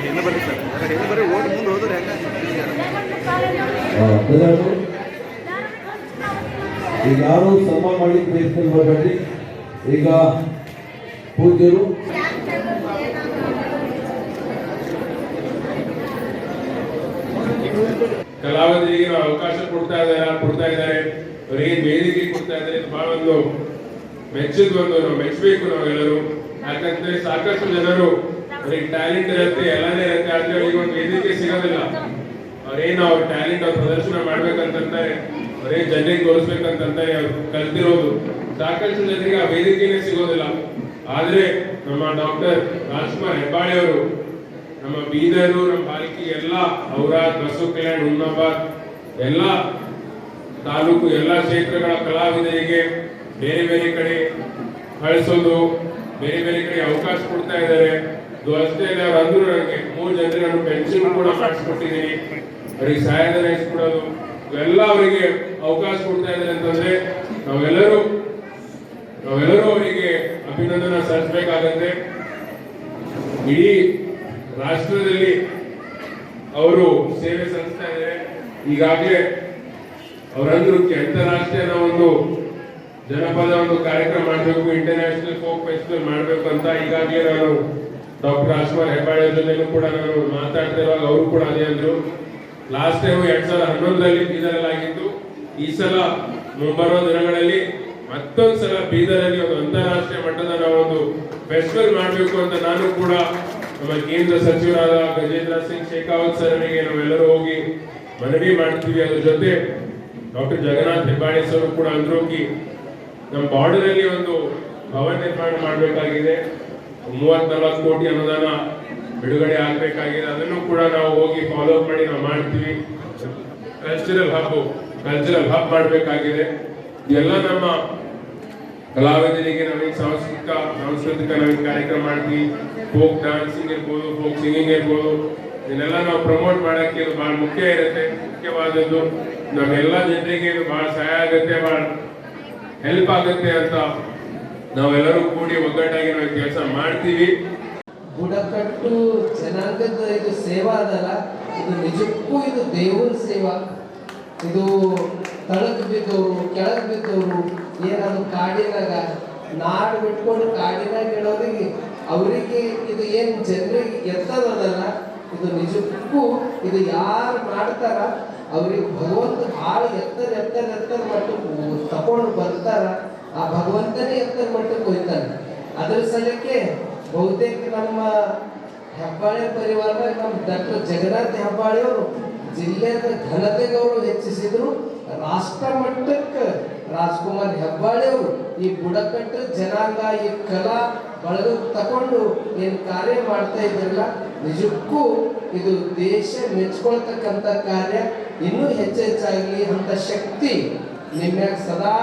ಹಿಂದೆ ಬರ್ರಿ ಸರ್, ಹಿಂದೆ ಬರ್ರಿ, ಓಟ್ ಮುಂದೆ ಹೋದ್ರೆ ಹೆಂಗ. ಈಗ ಯಾರು ಸನ್ಮಾನ ಮಾಡಿ ಪ್ರಯತ್ನ ಮಾಡಬೇಡ್ರಿ. ಈಗ ಪೂಜ್ಯರು ಕಲಾವಿದರಿಗೆ ನಾವು ಅವಕಾಶ ಕೊಡ್ತಾ ಇದ್ದಾರೆ, ಅವರಿಗೆ ವೇದಿಕೆ ಕೊಡ್ತಾ ಇದ್ದಾರೆ. ಬಹಳ ಒಂದು ನಾವು ಮೆಚ್ಚಬೇಕು ನಾವೆಲ್ಲರೂ. ಯಾಕಂದ್ರೆ ಸಾಕಷ್ಟು ಜನರು ಅವ್ರಿಗೆ ಟ್ಯಾಲೆಂಟ್ ಇರುತ್ತೆ, ಎಲ್ಲಾನೇ ಇರುತ್ತೆ, ಆದ್ರೆ ಅವ್ರಿಗೆ ಒಂದು ವೇದಿಕೆ ಸಿಗೋದಿಲ್ಲ. ಅವ್ರ ಟ್ಯಾಲೆಂಟ್ ಅವ್ರು ಪ್ರದರ್ಶನ ಮಾಡ್ಬೇಕಂತಾರೆ, ಅವ್ರೇನ್ ಜನರಿಗೆ ತೋರಿಸ್ಬೇಕಂತಾರೆ ಅವ್ರು ಕಲ್ತಿರೋದು. ಸಾಕಷ್ಟು ಜನರಿಗೆ ಆ ವೇದಿಕೆನೇ ಸಿಗೋದಿಲ್ಲ. ಆದ್ರೆ ನಮ್ಮ ಡಾಕ್ಟರ್ ರಾಜ್ಕುಮಾರ್ ಹೆಬ್ಬಾಳೆ ಅವರು ನಮ್ಮ ಬೀದರು, ನಮ್ಮ ಬಾಲ್ಕಿ ಎಲ್ಲ ಔರಾದ್, ಬಸವ ಕಲ್ಯಾಣ, ಹುಮ್ನಾಬಾದ್ ಎಲ್ಲ ತಾಲೂಕು ಎಲ್ಲ ಕ್ಷೇತ್ರಗಳ ಕಲಾವಿದರಿಗೆ ಬೇರೆ ಬೇರೆ ಕಡೆ ಕಳಿಸೋದು, ಬೇರೆ ಬೇರೆ ಕಡೆ ಅವಕಾಶ ಕೊಡ್ತಾ ಇದ್ದಾರೆ. ಇದು ಅಷ್ಟೇ ಅಲ್ಲ, ಅವ್ರು ಅಂದ್ರು ನನಗೆ 3 ಜನರಿಗೆ ನಾನು ಪೆನ್ಷನ್ ಕೂಡ ಮಾಡಿಸ್ಕೊಟ್ಟಿದ್ದೀನಿ, ಅವರಿಗೆ ಸಹಾಯಧನ ಇಸ್ಕೊಡೋದು, ಇವೆಲ್ಲ ಅವರಿಗೆ ಅವಕಾಶ ಕೊಡ್ತಾ ಇದ್ದಾರೆ ಅಂತಂದ್ರೆ ನಾವೆಲ್ಲರೂ ಅವರಿಗೆ ಅಭಿನಂದನೆ ಸಲ್ಲಿಸಬೇಕಾಗತ್ತೆ. ಇಡೀ ರಾಷ್ಟ್ರದಲ್ಲಿ ಅವರು ಸೇವೆ ಸಲ್ಲಿಸ್ತಾ ಇದ್ದಾರೆ. ಈಗಾಗಲೇ ಅವರಂದ್ರು ಅಂತಾರಾಷ್ಟ್ರೀಯ ಒಂದು ಜನಪದ ಒಂದು ಕಾರ್ಯಕ್ರಮ ಮಾಡಬೇಕು, ಇಂಟರ್ನ್ಯಾಷನಲ್ ಫೋಕ್ ಫೆಸ್ಟಿವಲ್ ಮಾಡಬೇಕು ಅಂತ ಈಗಾಗಲೇ ನಾನು ಡಾಕ್ಟರ್ ರಾಜ್ಕುಮಾರ್ ಹೆಬ್ಬಾಳೆ ಜೊತೆನೂ ಕೂಡ ನಾನು ಮಾತಾಡ್ತಾ ಇರುವಾಗ ಅವರು ಕೂಡ ಅದೇ ಅಂದ್ರು. ಲಾಸ್ಟ್ ಟೈಮ್ 2011ರಲ್ಲಿ ಬೀದರಲ್ಲಿ ಆಗಿತ್ತು. ಈ ಸಲ ಮುಂಬರುವ ದಿನಗಳಲ್ಲಿ ಮತ್ತೊಂದು ಸಲ ಬೀದರಲ್ಲಿ ಒಂದು ಅಂತಾರಾಷ್ಟ್ರೀಯ ಮಟ್ಟದ ನಾವೊಂದು ಫೆಸ್ಟಿವಲ್ ಮಾಡಬೇಕು ಅಂತ ನಾನು ಕೂಡ ನಮ್ಮ ಕೇಂದ್ರ ಸಚಿವರಾದ ಗಜೇಂದ್ರ ಸಿಂಗ್ ಶೇಖಾವತ್ ಸರ್ ಅವರಿಗೆ ನಾವೆಲ್ಲರೂ ಹೋಗಿ ಮನವಿ ಮಾಡ್ತೀವಿ. ಅದ್ರ ಜೊತೆ ಡಾಕ್ಟರ್ ಜಗನ್ನಾಥ್ ಹೆಬ್ಬಾಳೆ ಸರ್ ಕೂಡ ಅಂದ್ರು ನಮ್ಮ ಬಾರ್ಡರ್ ಅಲ್ಲಿ ಒಂದು ಭವನ ನಿರ್ಮಾಣ ಮಾಡಬೇಕಾಗಿದೆ, 30-40 ಕೋಟಿ ಅನುದಾನ ಬಿಡುಗಡೆ ಆಗ್ಬೇಕಾಗಿದೆ. ಅದನ್ನು ಕೂಡ ನಾವು ಹೋಗಿ ಫಾಲೋ ಅಪ್ ಮಾಡಿ ನಾವು ಮಾಡ್ತೀವಿ. ಕಲ್ಚರಲ್ ಹಬ್ ಮಾಡಬೇಕಾಗಿದೆ. ಎಲ್ಲ ನಮ್ಮ ಕಲಾವಿದರಿಗೆ ನವೀನ ಸಾಂಸ್ಕೃತಿಕ ನವೀನ ಕಾರ್ಯಕ್ರಮ ಮಾಡ್ತೀವಿ. ಫೋಕ್ ಡಾನ್ಸಿಂಗ್ ಇರ್ಬೋದು, ಫೋಕ್ ಸಿಂಗಿಂಗ್ ಇರ್ಬೋದು, ಇದನ್ನೆಲ್ಲ ನಾವು ಪ್ರಮೋಟ್ ಮಾಡಕ್ಕೆ ಇದು ಬಹಳ ಮುಖ್ಯವಾದದ್ದು. ನಮ್ಮೆಲ್ಲ ಜನರಿಗೆ ಇದು ಬಹಳ ಸಹಾಯ ಆಗುತ್ತೆ, ಬಹಳ ಹೆಲ್ಪ್ ಆಗುತ್ತೆ ಅಂತ ನಾವೆಲ್ಲರೂ ಕೂಡಿ ಒಗ್ಗಟ್ಟಾಗಿ ನಾವು ಕೆಲಸ ಮಾಡ್ತೀವಿ. ಬುಡಕಟ್ಟು ಜನಾಂಗದ ಇದು ಸೇವಾ ಅದಲ್ಲ, ಇದು ನಿಜಕ್ಕೂ ಇದು ದೇವರ ಸೇವಾ. ಇದು ತಳಕ್ ಬಿದ್ದವರು, ಕೆಳಗ್ ಬಿದ್ದವರು, ಏನಾದ್ರು ಕಾಡಿನಾಗ ನಾಡು ಬಿಟ್ಕೊಂಡು ಕಾಡಿನಾಗ ಇಡೋರಿಗೆ ಅವರಿಗೆ ಇದು ಏನು ಜನರಿಗೆ ಎತ್ತದಲ್ಲ, ಇದು ನಿಜಕ್ಕೂ ಇದು ಯಾರು ಮಾಡ್ತಾರ ಅವ್ರಿಗೆ ಭಗವಂತ ಭಾಳ ಎತ್ತರ ಮಟ್ಟಕ್ಕೆ ತಕೊಂಡು ಬರ್ತಾರ. ಆ ಭಗವಂತನೇ ಎತ್ತರ ಮಟ್ಟಕ್ಕೆ ಹೋಗ್ತಾನೆ. ಅದ್ರ ಸಲಕ್ಕೆ ಬಹುತೇಕ ನಮ್ಮ ಹೆಬ್ಬಾಳೆ ಪರಿವಾರದಾಗ ನಮ್ಮ ಡಾಕ್ಟರ್ ಜಗನ್ನಾಥ್ ಹೆಬ್ಬಾಳೆ ಅವರು ಜಿಲ್ಲೆಯ ಘನತೆಗೆ ಅವರು ಹೆಚ್ಚಿಸಿದ್ರು. ರಾಷ್ಟ್ರ ಮಟ್ಟಕ್ಕೆ ರಾಜ್ಕುಮಾರ್ ಹೆಬ್ಬಾಳೆ ಅವರು ಈ ಬುಡಕಟ್ಟು ಜನಾಂಗ ಈ ಕಲಾ ಬಳಗ ತಕೊಂಡು ಏನು ಕಾರ್ಯ ಮಾಡ್ತಾ ಇದ್ರಲ್ಲ, ನಿಜಕ್ಕೂ ಇದು ದೇಶ ಮೆಚ್ಕೊಳ್ತಕ್ಕಂಥ ಕಾರ್ಯ. ಇನ್ನೂ ಹೆಚ್ಚಾಗಲಿ ಅಂತ ಶಕ್ತಿ ನಿಮ್ಮ್ಯಾಗ ಸದಾ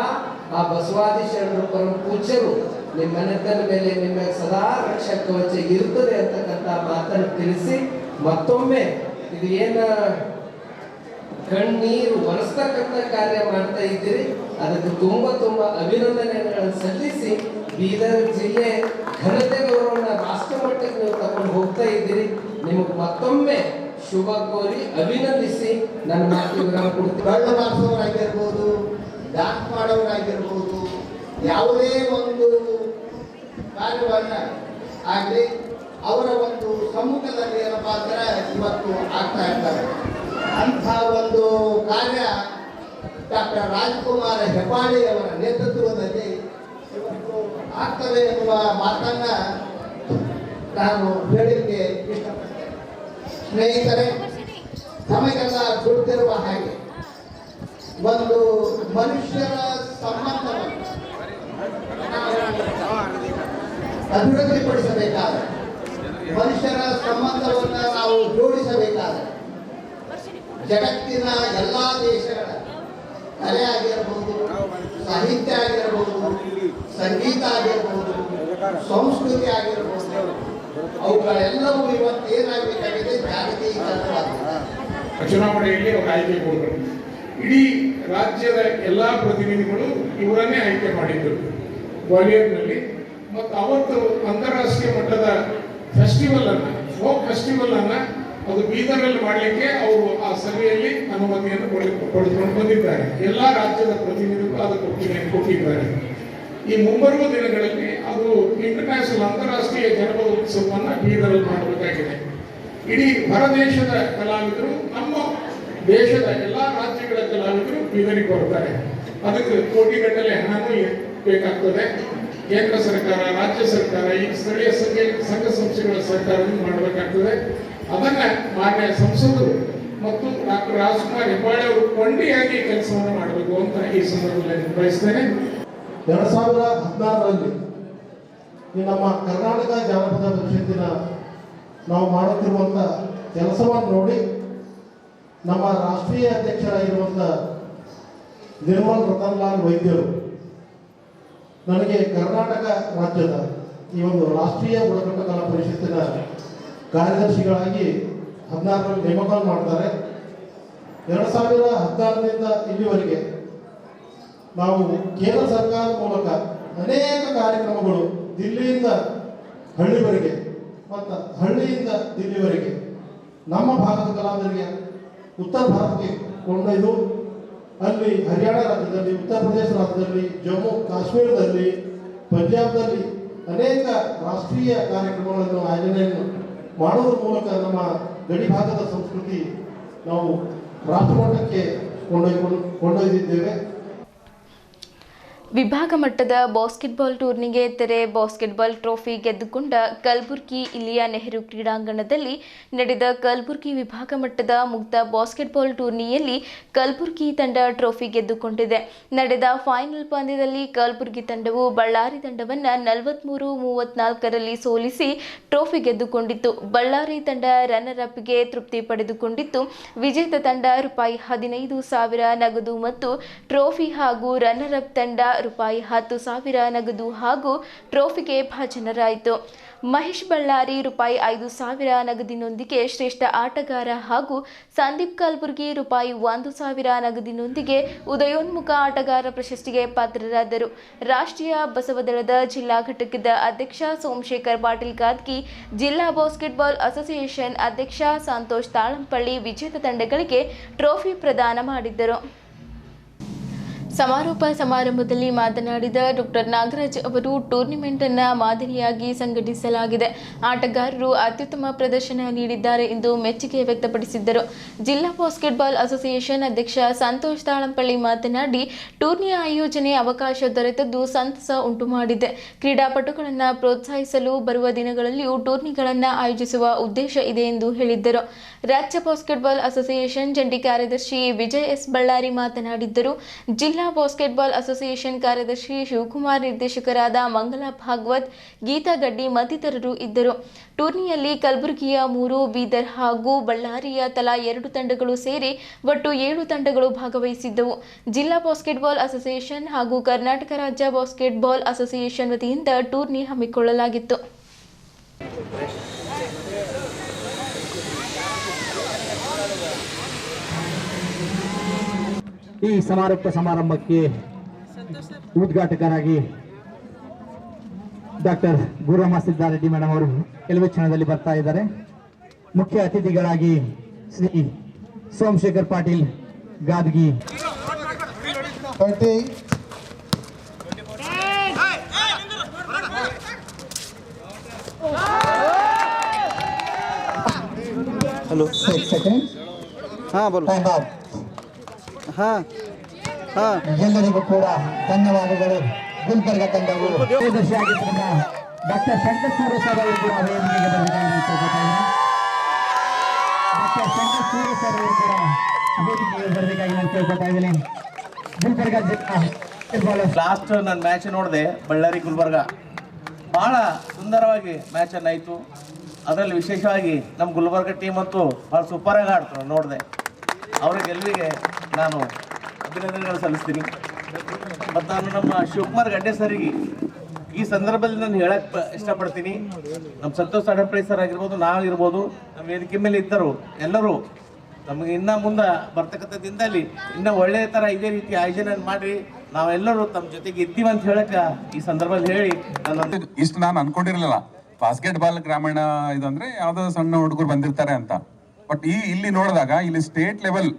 ಆ ಬಸವಾದಿ ಶರಣರು ಪರಮ ಪೂಜ್ಯರು ನಿಮ್ಮ ಮನೆತನ ಮೇಲೆ ನಿಮ್ಮ್ಯಾಗ ಸದಾ ರಕ್ಷಾ ಕವಚ ಇರ್ತದೆ ಅಂತಕ್ಕಂಥ ಮಾತನ್ನು ತಿಳಿಸಿ, ಮತ್ತೊಮ್ಮೆ ಇದು ಏನ ಕಣ್ಣೀರು ಒರೆಸ್ತಕ್ಕಂಥ ಕಾರ್ಯ ಮಾಡ್ತಾ ಇದ್ದೀರಿ, ಅದಕ್ಕೆ ತುಂಬಾ ಅಭಿನಂದನೆಗಳನ್ನು ಸಲ್ಲಿಸಿ ಬೀದರ್ ಜಿಲ್ಲೆ ಘನತೆ ಗೌರವನ ರಾಷ್ಟ್ರ ಮಟ್ಟಕ್ಕೆ ನೀವು ತಗೊಂಡು ಹೋಗ್ತಾ ಇದ್ದೀರಿ. ನಿಮಗೆ ಮತ್ತೊಮ್ಮೆ ಶುಭ ಕೋರಿ ಅಭಿನಂದಿಸಿ ನನ್ನ ಮಾತಿಗೆ ವಿರಾಮ ಕೊಡ್ತೀನಿ. ಕಳ್ಳು ಬಾರಿಸೋರಾಗಿರ್ಬೋದು, ಡ್ಯಾನ್ಸ್ ಮಾಡೋರಾಗಿರ್ಬೋದು, ಯಾವುದೇ ಒಂದು ಕಾರ್ಯವನ್ನ ಆಗಲಿ ಅವರ ಒಂದು ಸಮ್ಮುಖದಲ್ಲಿ ಏನಪ್ಪಾ ಅಂದ್ರೆ ಇವತ್ತು ಆಗ್ತಾ ಇರ್ತಾರೆ. ಅಂಥ ಒಂದು ಕಾರ್ಯ ಡಾಕ್ಟರ್ ರಾಜ್ಕುಮಾರ್ ಹೆಬ್ಬಾಳೆ ಅವರ ನೇತೃತ್ವದಲ್ಲಿ ಇವತ್ತು ಆಗ್ತದೆ ಎನ್ನುವ ಮಾತನ್ನ ನಾನು ಹೇಳಲಿಕ್ಕೆ ಇಷ್ಟಪಡ್ತೇನೆ. ಸ್ನೇಹಿತರೆ, ನಮಗೆಲ್ಲ ದುಡ್ಡಿರುವ ಹಾಗೆ ಒಂದು ಮನುಷ್ಯರ ಸಂಬಂಧವನ್ನು ಅಭಿವೃದ್ಧಿಪಡಿಸಬೇಕಾದರೆ, ಮನುಷ್ಯರ ಸಂಬಂಧವನ್ನು ನಾವು ಜೋಡಿಸಬೇಕಾದರೆ ಜಗತ್ತಿನ ಎಲ್ಲ ದೇಶಗಳ ಕಲೆ ಆಗಿರಬಹುದು, ಸಾಹಿತ್ಯ ಆಗಿರಬಹುದು, ಸಂಗೀತ ಆಗಿರಬಹುದು, ಸಂಸ್ಕೃತಿ ಆಗಿರಬಹುದು, ಅವುಗಳೆಲ್ಲವೂ ಇವತ್ತೇನಾಗಬೇಕಾಗಿದೆ, ಜಾಗತೀಕರಣವಾಗಿದೆ. ಚುನಾವಣೆಯಲ್ಲಿ ಅವರು ಆಯ್ಕೆ ಕೊಡಬೇಕು. ಇಡೀ ರಾಜ್ಯದ ಎಲ್ಲ ಪ್ರತಿನಿಧಿಗಳು ಇವರನ್ನೇ ಆಯ್ಕೆ ಮಾಡಿದ್ದರು ಗ್ವಾಲಿಯರ್ನಲ್ಲಿ. ಮತ್ತು ಅವತ್ತು ಅಂತಾರಾಷ್ಟ್ರೀಯ ಮಟ್ಟದ ಫೆಸ್ಟಿವಲ್ ಅನ್ನ, ಫೋಕ್ ಫೆಸ್ಟಿವಲ್ ಅನ್ನ ಅದು ಬೀದರ್ನಲ್ಲಿ ಮಾಡಲಿಕ್ಕೆ ಅವರು ಆ ಸಭೆಯಲ್ಲಿ ಅನುಮತಿಯನ್ನು ಪಡೆದುಕೊಂಡು ಬಂದಿದ್ದಾರೆ. ಎಲ್ಲ ರಾಜ್ಯದ ಪ್ರತಿನಿಧಿಗಳು ಅದಕ್ಕೆ ಒಪ್ಪಿಗೆ ಕೊಟ್ಟಿದ್ದಾರೆ. ಈ ಮುಂಬರುವ ದಿನಗಳಲ್ಲಿ ಅದು ಇಂಟರ್ನ್ಯಾಷನಲ್ ಅಂತಾರಾಷ್ಟ್ರೀಯ ಜನಪದ ಉತ್ಸವವನ್ನು ಬೀದರಲ್ಲಿ ಮಾಡಬೇಕಾಗಿದೆ. ಇಡೀ ಹೊರದೇಶದ ಕಲಾವಿದರು, ನಮ್ಮ ದೇಶದ ಎಲ್ಲ ರಾಜ್ಯಗಳ ಕಲಾವಿದರು ಬೀದರಿಗೆ ಬರ್ತಾರೆ. ಅದಕ್ಕೆ ಕೋಟಿಗಟ್ಟಲೆ ಹಣನೂ ಬೇಕಾಗ್ತದೆ. ಕೇಂದ್ರ ಸರ್ಕಾರ, ರಾಜ್ಯ ಸರ್ಕಾರ, ಈ ಸ್ಥಳೀಯ ಸಂಘ ಸಂಸ್ಥೆಗಳ ಸರ್ಕಾರವನ್ನು ಮಾಡಬೇಕಾಗ್ತದೆ. ಅದನ್ನ ಮಾನ್ಯ ಸಂಸದರು ಮತ್ತು ಡಾಕ್ಟರ್ ರಾಜ್ಕುಮಾರ್ ಹೆಬ್ಬಾಳೆ ಅವರು ಕೊಂಡಿಯಾಗಿ ಕೆಲಸವನ್ನು ಮಾಡಬೇಕು ಅಂತ ಈ ಸಂದರ್ಭದಲ್ಲಿ ಬಯಸ್ತೇನೆ. 2016ರಲ್ಲಿ ಈ ನಮ್ಮ ಕರ್ನಾಟಕ ಜಾನಪದ ಪರಿಷತ್ತಿನ ನಾವು ಮಾಡುತ್ತಿರುವಂಥ ಕೆಲಸವನ್ನು ನೋಡಿ ನಮ್ಮ ರಾಷ್ಟ್ರೀಯ ಅಧ್ಯಕ್ಷರಾಗಿರುವಂಥ ನಿರ್ಮಲ್ ರತನ್ಲಾಲ್ ವೈದ್ಯರು ನನಗೆ ಕರ್ನಾಟಕ ರಾಜ್ಯದ ಈ ಒಂದು ರಾಷ್ಟ್ರೀಯ ಬುಡಕಟ್ಟು ಕಲಾ ಪರಿಷತ್ತಿನ ಕಾರ್ಯದರ್ಶಿಗಳಾಗಿ 16ರಲ್ಲಿ ನೇಮಕ ಮಾಡ್ತಾರೆ. 2016ರಿಂದ ಇಲ್ಲಿವರೆಗೆ ನಾವು ಕೇಂದ್ರ ಸರ್ಕಾರದ ಮೂಲಕ ಅನೇಕ ಕಾರ್ಯಕ್ರಮಗಳು ದಿಲ್ಲಿಯಿಂದ ಹಳ್ಳಿವರೆಗೆ ಮತ್ತು ಹಳ್ಳಿಯಿಂದ ದಿಲ್ಲಿವರೆಗೆ ನಮ್ಮ ಭಾರತ ಕಲಾವಿದರಿಗೆ ಉತ್ತರ ಭಾರತಕ್ಕೆ ಕೊಂಡೊಯ್ದು ಅಲ್ಲಿ ಹರಿಯಾಣ ರಾಜ್ಯದಲ್ಲಿ, ಉತ್ತರ ಪ್ರದೇಶ ರಾಜ್ಯದಲ್ಲಿ, ಜಮ್ಮು ಕಾಶ್ಮೀರದಲ್ಲಿ, ಪಂಜಾಬ್ದಲ್ಲಿ ಅನೇಕ ರಾಷ್ಟ್ರೀಯ ಕಾರ್ಯಕ್ರಮಗಳನ್ನು ಆಯೋಜನೆಯನ್ನು ಮಾಡುವುದರ ಮೂಲಕ ನಮ್ಮ ಗಡಿ ಭಾಗದ ಸಂಸ್ಕೃತಿ ನಾವು ರಾಷ್ಟ್ರಮಟ್ಟಕ್ಕೆ ಕೊಂಡೊಯ್ದಿದ್ದೇವೆ. ವಿಭಾಗ ಮಟ್ಟದ ಬಾಸ್ಕೆಟ್ಬಾಲ್ ಟೂರ್ನಿಗೆ ತೆರೆ. ಬಾಸ್ಕೆಟ್ಬಾಲ್ ಟ್ರೋಫಿ ಗೆದ್ದುಕೊಂಡ ಕಲಬುರಗಿ ಇಲ್ಲಿಯ ನೆಹರು ಕ್ರೀಡಾಂಗಣದಲ್ಲಿ ನಡೆದ ಕಲಬುರಗಿ ವಿಭಾಗ ಮಟ್ಟದ ಮುಕ್ತ ಬಾಸ್ಕೆಟ್ಬಾಲ್ ಟೂರ್ನಿಯಲ್ಲಿ ಕಲಬುರಗಿ ತಂಡ ಟ್ರೋಫಿ ಗೆದ್ದುಕೊಂಡಿದೆ. ನಡೆದ ಫೈನಲ್ ಪಂದ್ಯದಲ್ಲಿ ಕಲಬುರಗಿ ತಂಡವು ಬಳ್ಳಾರಿ ತಂಡವನ್ನು 43-34ರಲ್ಲಿ ಸೋಲಿಸಿ ಟ್ರೋಫಿ ಗೆದ್ದುಕೊಂಡಿತ್ತು. ಬಳ್ಳಾರಿ ತಂಡ ರನ್ನರ್ ಅಪ್ಗೆ ತೃಪ್ತಿ ಪಡೆದುಕೊಂಡಿತ್ತು. ವಿಜೇತ ತಂಡ ₹15,000 ನಗದು ಮತ್ತು ಟ್ರೋಫಿ ಹಾಗೂ ರನ್ನರ್ ಅಪ್ ತಂಡ ₹10,000 ನಗದು ಹಾಗೂ ಟ್ರೋಫಿಗೆ ಭಾಜನರಾಯಿತು. ಮಹೇಶ್ ಬಳ್ಳಾರಿ ₹5,000 ನಗದಿನೊಂದಿಗೆ ಶ್ರೇಷ್ಠ ಆಟಗಾರ ಹಾಗೂ ಸಂದೀಪ್ ಕಲಬುರ್ಗಿ ₹1,000 ನಗದಿನೊಂದಿಗೆ ಉದಯೋನ್ಮುಖ ಆಟಗಾರ ಪ್ರಶಸ್ತಿಗೆ ಪಾತ್ರರಾದರು. ರಾಷ್ಟ್ರೀಯ ಬಸವದಳದ ಜಿಲ್ಲಾ ಘಟಕದ ಅಧ್ಯಕ್ಷ ಸೋಮಶೇಖರ್ ಪಾಟೀಲ್ ಗಾದ್ಗಿ, ಜಿಲ್ಲಾ ಬಾಸ್ಕೆಟ್ಬಾಲ್ ಅಸೋಸಿಯೇಷನ್ ಅಧ್ಯಕ್ಷ ಸಂತೋಷ್ ತಾಳಂಪಳ್ಳಿ ವಿಜೇತ ತಂಡಗಳಿಗೆ ಟ್ರೋಫಿ ಪ್ರದಾನ ಮಾಡಿದ್ದರು. ಸಮಾರೋಪ ಸಮಾರಂಭದಲ್ಲಿ ಮಾತನಾಡಿದ ಡಾಕ್ಟರ್ ನಾಗರಾಜ್ ಅವರು, ಟೂರ್ನಿಮೆಂಟ್ ಅನ್ನು ಮಾದರಿಯಾಗಿ ಸಂಘಟಿಸಲಾಗಿದೆ. ಆಟಗಾರರು ಅತ್ಯುತ್ತಮ ಪ್ರದರ್ಶನ ನೀಡಿದ್ದಾರೆ ಎಂದು ಮೆಚ್ಚುಗೆ ವ್ಯಕ್ತಪಡಿಸಿದ್ದರು. ಜಿಲ್ಲಾ ಬಾಸ್ಕೆಟ್ಬಾಲ್ ಅಸೋಸಿಯೇಷನ್ ಅಧ್ಯಕ್ಷ ಸಂತೋಷ್ ತಾಳಂಪಳ್ಳಿ ಮಾತನಾಡಿ, ಟೂರ್ನಿಯ ಆಯೋಜನೆ ಅವಕಾಶ ದೊರೆತದ್ದು ಸಂತಸ ಉಂಟು ಮಾಡಿದೆ. ಕ್ರೀಡಾಪಟುಗಳನ್ನು ಪ್ರೋತ್ಸಾಹಿಸಲು ಬರುವ ದಿನಗಳಲ್ಲಿಯೂ ಟೂರ್ನಿಗಳನ್ನು ಆಯೋಜಿಸುವ ಉದ್ದೇಶ ಇದೆ ಎಂದು ಹೇಳಿದ್ದರು. ರಾಜ್ಯ ಬಾಸ್ಕೆಟ್ಬಾಲ್ ಅಸೋಸಿಯೇಷನ್ ಜಂಟಿ ಕಾರ್ಯದರ್ಶಿ ವಿಜಯ್ ಎಸ್ ಬಳ್ಳಾರಿ ಮಾತನಾಡಿದ್ದರು. ಜಿಲ್ಲಾ ಬಾಸ್ಕೆಟ್ಬಾಲ್ ಅಸೋಸಿಯೇಷನ್ ಕಾರ್ಯದರ್ಶಿ ಶಿವಕುಮಾರ್, ನಿರ್ದೇಶಕರಾದ ಮಂಗಲಾ ಭಾಗವತ್, ಗೀತಾ ಗಡ್ಡಿ ಮತ್ತಿತರರು ಇದ್ದರು. ಟೂರ್ನಿಯಲ್ಲಿ ಕಲಬುರಗಿಯ 3, ಬೀದರ್ ಹಾಗೂ ಬಳ್ಳಾರಿಯ ತಲಾ 2 ತಂಡಗಳು ಸೇರಿ ಒಟ್ಟು 7 ತಂಡಗಳು ಭಾಗವಹಿಸಿದ್ದವು. ಜಿಲ್ಲಾ ಬಾಸ್ಕೆಟ್ಬಾಲ್ ಅಸೋಸಿಯೇಷನ್ ಹಾಗೂ ಕರ್ನಾಟಕ ರಾಜ್ಯ ಬಾಸ್ಕೆಟ್ಬಾಲ್ ಅಸೋಸಿಯೇಷನ್ ವತಿಯಿಂದ ಟೂರ್ನಿ ಹಮ್ಮಿಕೊಳ್ಳಲಾಗಿತ್ತು. ಈ ಸಮಾರೋಪ ಸಮಾರಂಭಕ್ಕೆ ಉದ್ಘಾಟಕರಾಗಿ ಡಾಕ್ಟರ್ ಗುರುರಾಮ ಸಿದ್ದಾರೆಡ್ಡಿ ಮೇಡಮ್ ಅವರು ಕೆಲವೇ ಕ್ಷಣದಲ್ಲಿ ಬರ್ತಾ ಇದ್ದಾರೆ. ಮುಖ್ಯ ಅತಿಥಿಗಳಾಗಿ ಶ್ರೀ ಸೋಮಶೇಖರ್ ಪಾಟೀಲ್ ಗಾದ್ಗಿ. ಹಲೋ, ಎಲ್ಲರಿಗೂ ಕೂಡ ಧನ್ಯವಾದಗಳು. ಗುಲ್ಬರ್ಗ ತಂಡವು ಕಾರ್ಯದರ್ಶಿಯಾಗಿದ್ದ ಡಾಕ್ಟರ್ ಶಂಕರ್ ಸೂರಸ್ ಅವರು ಕೂಡ ವೇದಿಕೆಗೆ ಬರಬೇಕಾಗಿ ನಾನು ಕೇಳ್ಕೊತಾ ಇದ್ದೀನಿ. ಗುಲ್ಬರ್ಗ ಜಿಲ್ಲಾ ಲಾಸ್ಟ್ ನಾನು ಮ್ಯಾಚ್ ನೋಡಿದೆ, ಬಳ್ಳಾರಿ ಗುಲ್ಬರ್ಗ ಭಾಳ ಸುಂದರವಾಗಿ ಮ್ಯಾಚನ್ನು ಆಯಿತು. ಅದರಲ್ಲಿ ವಿಶೇಷವಾಗಿ ನಮ್ಮ ಗುಲ್ಬರ್ಗ ಟೀಮ್ ಅಂತೂ ಭಾಳ ಸೂಪರಾಗಿ ಆಡ್ತಾರೆ. ನೋಡಿದೆ ಅವರ ಗೆಲುವಿಗೆ ನಾನು ಅಭಿನಂದನೆಗಳು ಸಲ್ಲಿಸ್ತೀನಿ. ಮತ್ತು ನಾನು ನಮ್ಮ ಶಿವಕುಮಾರ್ ಗಡ್ಡೆ ಸರಿಗೆ ಈ ಸಂದರ್ಭದಲ್ಲಿ ನಾನು ಹೇಳಕ್ಕೆ ಇಷ್ಟಪಡ್ತೀನಿ. ನಮ್ಮ ಸಂತೋಷ್ ಅಡಪಳ್ಳಿ ಸರ್ ಆಗಿರ್ಬೋದು, ನಾವಿರ್ಬೋದು, ನಮ್ಮ ವೇದಿಕೆ ಮೇಲೆ ಇದ್ದರು ಎಲ್ಲರೂ ನಮಗೆ ಇನ್ನು ಮುಂದೆ ಬರ್ತಕ್ಕಂಥ ದಿನದಲ್ಲಿ ಇನ್ನೂ ಒಳ್ಳೆಯ ಥರ ಇದೇ ರೀತಿ ಆಯೋಜನೆ ಮಾಡಿ ನಾವೆಲ್ಲರೂ ತಮ್ಮ ಜೊತೆಗೆ ಇದ್ದೀವಿ ಅಂತ ಹೇಳಕ್ಕೆ ಈ ಸಂದರ್ಭದಲ್ಲಿ ಹೇಳಿ ನಾನು ಇಷ್ಟು ನಾನು ಅನ್ಕೊಂಡಿರಲಿಲ್ಲ. ಬಾಸ್ಕೆಟ್ಬಾಲ್ ಗ್ರಾಮೀಣ ಇದಂದ್ರೆ ಯಾವುದೋ ಸಣ್ಣ ಹುಡುಗರು ಬಂದಿರ್ತಾರೆ ಅಂತ. ಬಟ್ ಇಲ್ಲಿ ನೋಡಿದಾಗ ಇಲ್ಲಿ ಸ್ಟೇಟ್ ಲೆವೆಲ್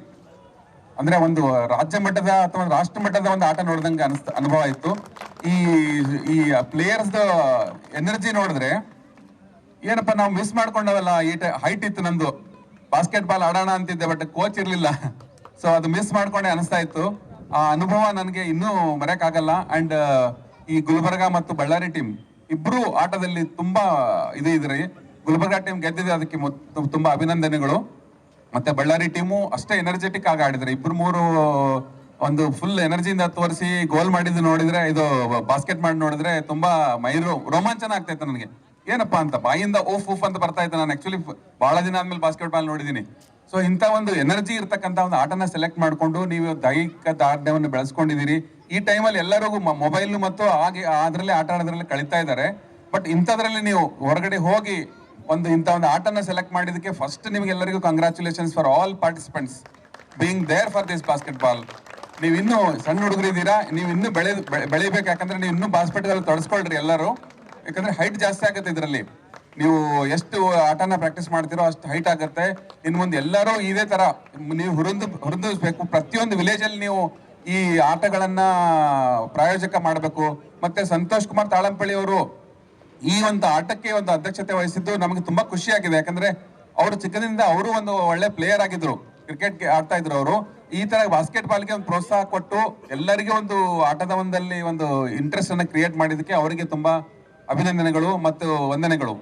ಅಂದ್ರೆ ಒಂದು ರಾಜ್ಯ ಮಟ್ಟದ ಅಥವಾ ರಾಷ್ಟ್ರ ಮಟ್ಟದ ಒಂದು ಆಟ ನೋಡಿದಂಗೆ ಅನುಭವ ಆಯಿತು. ಈ ಪ್ಲೇಯರ್ಸ್ ಎನರ್ಜಿ ನೋಡಿದ್ರೆ ಏನಪ್ಪ ನಾವು ಮಿಸ್ ಮಾಡ್ಕೊಂಡವಲ್ಲ. ಹೈಟ್ ಇತ್ತು ನಂದು, ಬಾಸ್ಕೆಟ್ಬಾಲ್ ಆಡೋಣ ಅಂತಿದ್ದೆ, ಬಟ್ ಕೋಚ್ ಇರಲಿಲ್ಲ. ಸೊ ಅದು ಮಿಸ್ ಮಾಡ್ಕೊಂಡೆ ಅನಿಸ್ತಾ ಇತ್ತು. ಆ ಅನುಭವ ನನಗೆ ಇನ್ನೂ ಮರೆಯಕ್ಕಾಗಲ್ಲ. ಅಂಡ್ ಈ ಗುಲ್ಬರ್ಗ ಮತ್ತು ಬಳ್ಳಾರಿ ಟೀಮ್ ಇಬ್ರು ಆಟದಲ್ಲಿ ತುಂಬಾ ಇದ್ರಿ. ಗುಲ್ಬರ್ಗ ಟೀಮ್ ಗೆದ್ದಿದೆ, ಅದಕ್ಕೆ ತುಂಬಾ ಅಭಿನಂದನೆಗಳು. ಮತ್ತೆ ಬಳ್ಳಾರಿ ಟೀಮು ಅಷ್ಟೇ ಎನರ್ಜೆಟಿಕ್ ಆಗಿ ಆಡಿದ್ರೆ. ಇಬ್ರು ಮೂರು ಒಂದು ಫುಲ್ ಎನರ್ಜಿಯಿಂದ ತೋರಿಸಿ ಗೋಲ್ ಮಾಡಿದ್ದು ನೋಡಿದ್ರೆ, ಇದು ಬಾಸ್ಕೆಟ್ ಮಾಡಿ ನೋಡಿದ್ರೆ ತುಂಬಾ ರೋಮಾಂಚನ ಆಗ್ತೈತೆ ನನಗೆ. ಏನಪ್ಪಾ ಅಂತ ಬಾಯಿಂದ ಓಫ್ ಅಂತ ಬರ್ತಾ ಇತ್ತು. ನಾನು ಆಕ್ಚುಲಿ ಬಹಳ ದಿನ ಆದ್ಮೇಲೆ ಬಾಸ್ಕೆಟ್ ಬಾಲ್ ನೋಡಿದೀನಿ. ಸೊ ಇಂಥ ಒಂದು ಎನರ್ಜಿ ಇರ್ತಕ್ಕಂಥ ಒಂದು ಆಟನ ಸೆಲೆಕ್ಟ್ ಮಾಡ್ಕೊಂಡು ನೀವು ದೈಹಿಕ ದಾರ್ಢ್ಯವನ್ನು ಬೆಳೆಸ್ಕೊಂಡಿದ್ದೀರಿ. ಈ ಟೈಮಲ್ಲಿ ಎಲ್ಲರಿಗೂ ಮೊಬೈಲ್ ಮತ್ತು ಅದರಲ್ಲೇ ಆಟ ಆಡೋದ್ರಲ್ಲಿ ಕಳೀತಾ ಇದ್ದಾರೆ. ಬಟ್ ಇಂಥದ್ರಲ್ಲಿ ನೀವು ಹೊರಗಡೆ ಹೋಗಿ ಇಂಥ ಒಂದು ಆಟನ ಸೆಲೆಕ್ಟ್ ಮಾಡಿದಕ್ಕೆ ಫಸ್ಟ್ ನಿಮ್ಗೆಲ್ಲರಿಗೂ congratulations for all participants being there for this basketball. ನೀವು ಇನ್ನೂ ಸಣ್ಣ ಹುಡುಗರಿದ್ದೀರಾ, ನೀವು ಇನ್ನೂ ಬೆಳಿಬೇಕು. ಯಾಕಂದ್ರೆ ನೀವು ಇನ್ನೂ ಬಾಸ್ಕೆಟ್ಬಾಲ್ ತೊಡಸ್ಕೊಳ್ರಿ ಎಲ್ಲರೂ. ಯಾಕಂದ್ರೆ ಹೈಟ್ ಜಾಸ್ತಿ ಆಗುತ್ತೆ ಇದರಲ್ಲಿ. ನೀವು ಎಷ್ಟು ಆಟನ ಪ್ರಾಕ್ಟೀಸ್ ಮಾಡ್ತೀರೋ ಅಷ್ಟು ಹೈಟ್ ಆಗುತ್ತೆ. ಇನ್ನು ಮುಂದೆ ಎಲ್ಲರೂ ಇದೇ ತರ ನೀವು ಹುರಿದುಬೇಕು. ಪ್ರತಿಯೊಂದು ವಿಲೇಜ್ ಅಲ್ಲಿ ನೀವು ಈ ಆಟಗಳನ್ನ ಪ್ರಾಯೋಜಕ ಮಾಡಬೇಕು. ಮತ್ತೆ ಸಂತೋಷ್ ಕುಮಾರ್ ತಾಳಂಪಳ್ಳಿ ಅವರು ಈ ಒಂದು ಆಟಕ್ಕೆ ಒಂದು ಅಧ್ಯಕ್ಷತೆ ವಹಿಸಿದ್ದು ನಮಗೆ ತುಂಬಾ ಖುಷಿ ಆಗಿದೆ. ಯಾಕಂದ್ರೆ ಅವರು ಚಿಕ್ಕದಿಂದ ಅವರು ಒಂದು ಒಳ್ಳೆ ಪ್ಲೇಯರ್ ಆಗಿದ್ರು, ಕ್ರಿಕೆಟ್ ಆಡ್ತಾ ಇದ್ರು. ಅವರು ಈ ತರ ಬಾಸ್ಕೆಟ್ ಬಾಲ್ಗೆ ಒಂದು ಪ್ರೋತ್ಸಾಹ ಕೊಟ್ಟು ಎಲ್ಲರಿಗೂ ಒಂದು ಆಟದ ಒಂದಲ್ಲಿ ಒಂದು ಇಂಟ್ರೆಸ್ಟ್ ಅನ್ನ ಕ್ರಿಯೇಟ್ ಮಾಡಿದಕ್ಕೆ ಅವರಿಗೆ ತುಂಬಾ ಅಭಿನಂದನೆಗಳು ಮತ್ತು ವಂದನೆಗಳು.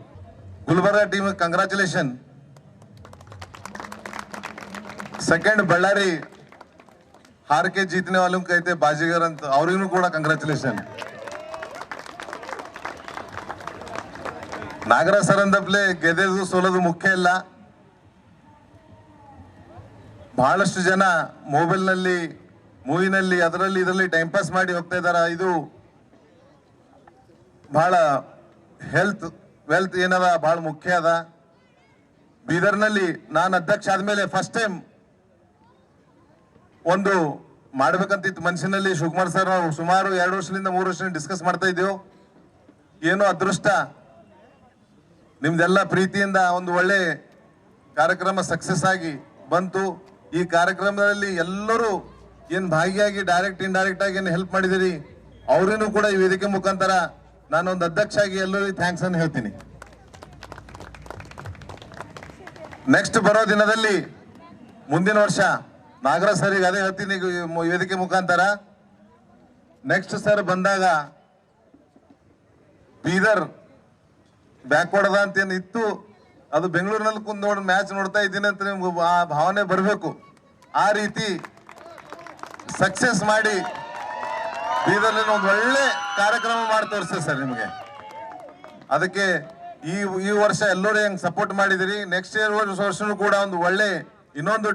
Gulbarga team congratulation. सेकंड बಳ್ಳಾರಿ हार के जीतने वालों को कहते बाजीगर ಅಂತ ಅವರಿಗೂ ಕೂಡ ಕಂಗ್ರಾಚುಲೇಷನ್. ನಾಗರಾಜ್ ಸರ್ ಅಂದಪ್ಲೆ ಗೆದ್ದೆದು ಸೋಲೋದು ಮುಖ್ಯ ಇಲ್ಲ. ಬಹಳಷ್ಟು ಜನ ಮೊಬೈಲ್ ನಲ್ಲಿ ಮೂವಿನಲ್ಲಿ ಅದರಲ್ಲಿ ಇದರಲ್ಲಿ ಟೈಮ್ ಪಾಸ್ ಮಾಡಿ ಹೋಗ್ತಾ ಇದ್ದಾರೆ. ಇದು ಬಹಳ ವೆಲ್ತ್ ಏನದ ಬಹಳ ಮುಖ್ಯ ಅದ. ಬೀದರ್ನಲ್ಲಿ ನಾನು ಅಧ್ಯಕ್ಷ ಆದ್ಮೇಲೆ ಫಸ್ಟ್ ಟೈಮ್ ಒಂದು ಮಾಡ್ಬೇಕಂತಿತ್ತು ಮನಸ್ಸಿನಲ್ಲಿ. ಶಿವಕುಮಾರ್ ಸರ್ ನಾವು ಸುಮಾರು 2 ವರ್ಷದಿಂದ 3 ವರ್ಷದಿಂದ ಡಿಸ್ಕಸ್ ಮಾಡ್ತಾ ಇದ್ದೇವೆ. ಏನೋ ಅದೃಷ್ಟ ನಿಮ್ದೆಲ್ಲ ಪ್ರೀತಿಯಿಂದ ಒಂದು ಒಳ್ಳೆ ಕಾರ್ಯಕ್ರಮ ಸಕ್ಸಸ್ ಆಗಿ ಬಂತು. ಈ ಕಾರ್ಯಕ್ರಮದಲ್ಲಿ ಎಲ್ಲರೂ ಏನ್ ಭಾಗಿಯಾಗಿ ಡೈರೆಕ್ಟ್ ಇಂಡೈರೆಕ್ಟ್ ಆಗಿ ಏನು ಹೆಲ್ಪ್ ಮಾಡಿದಿರಿ ಅವ್ರೇನು ಕೂಡ ಈ ವೇದಿಕೆ ಮುಖಾಂತರ ನಾನೊಂದು ಅಧ್ಯಕ್ಷ ಆಗಿ ಎಲ್ಲರಿಗೂ ಥ್ಯಾಂಕ್ಸ್ ಅನ್ನು ಹೇಳ್ತೀನಿ. ನೆಕ್ಸ್ಟ್ ಬರೋ ದಿನದಲ್ಲಿ ಮುಂದಿನ ವರ್ಷ ನಾಗರಾಜ್ ಸರಿಗೆ ಅದೇ ಹೇಳ್ತೀನಿ ವೇದಿಕೆ ಮುಖಾಂತರ. ನೆಕ್ಸ್ಟ್ ಸರ್ ಬಂದಾಗ ಬೀದರ್ ಬ್ಯಾಕ್ವರ್ಡ್ ಅದ ಅಂತ ಏನು ಇತ್ತು, ಅದು ಬೆಂಗಳೂರಿನಲ್ಲಿ ಕುಂದು ನೋಡಿ ಮ್ಯಾಚ್ ನೋಡ್ತಾ ಇದ್ದೀನಿ ಅಂತ ನಿಮ್ಗೆ ಆ ಭಾವನೆ ಬರಬೇಕು. ಆ ರೀತಿ ಸಕ್ಸಸ್ ಮಾಡಿ ಬೀದರ್ನಲ್ಲಿ ಒಂದು ಒಳ್ಳೆ ಕಾರ್ಯಕ್ರಮ ಮಾಡಿ ತೋರಿಸ್ತೇವೆ ಸರ್ ನಿಮಗೆ. ಅದಕ್ಕೆ ಈ ವರ್ಷ ಎಲ್ಲರೂ ಹೆಂಗ್ ಸಪೋರ್ಟ್ ಮಾಡಿದಿರಿ. ನೆಕ್ಸ್ಟ್ ಇಯರ್ ವರ್ಷನೂ ಕೂಡ ಒಂದು ಒಳ್ಳೆ ಇನ್ನೊಂದು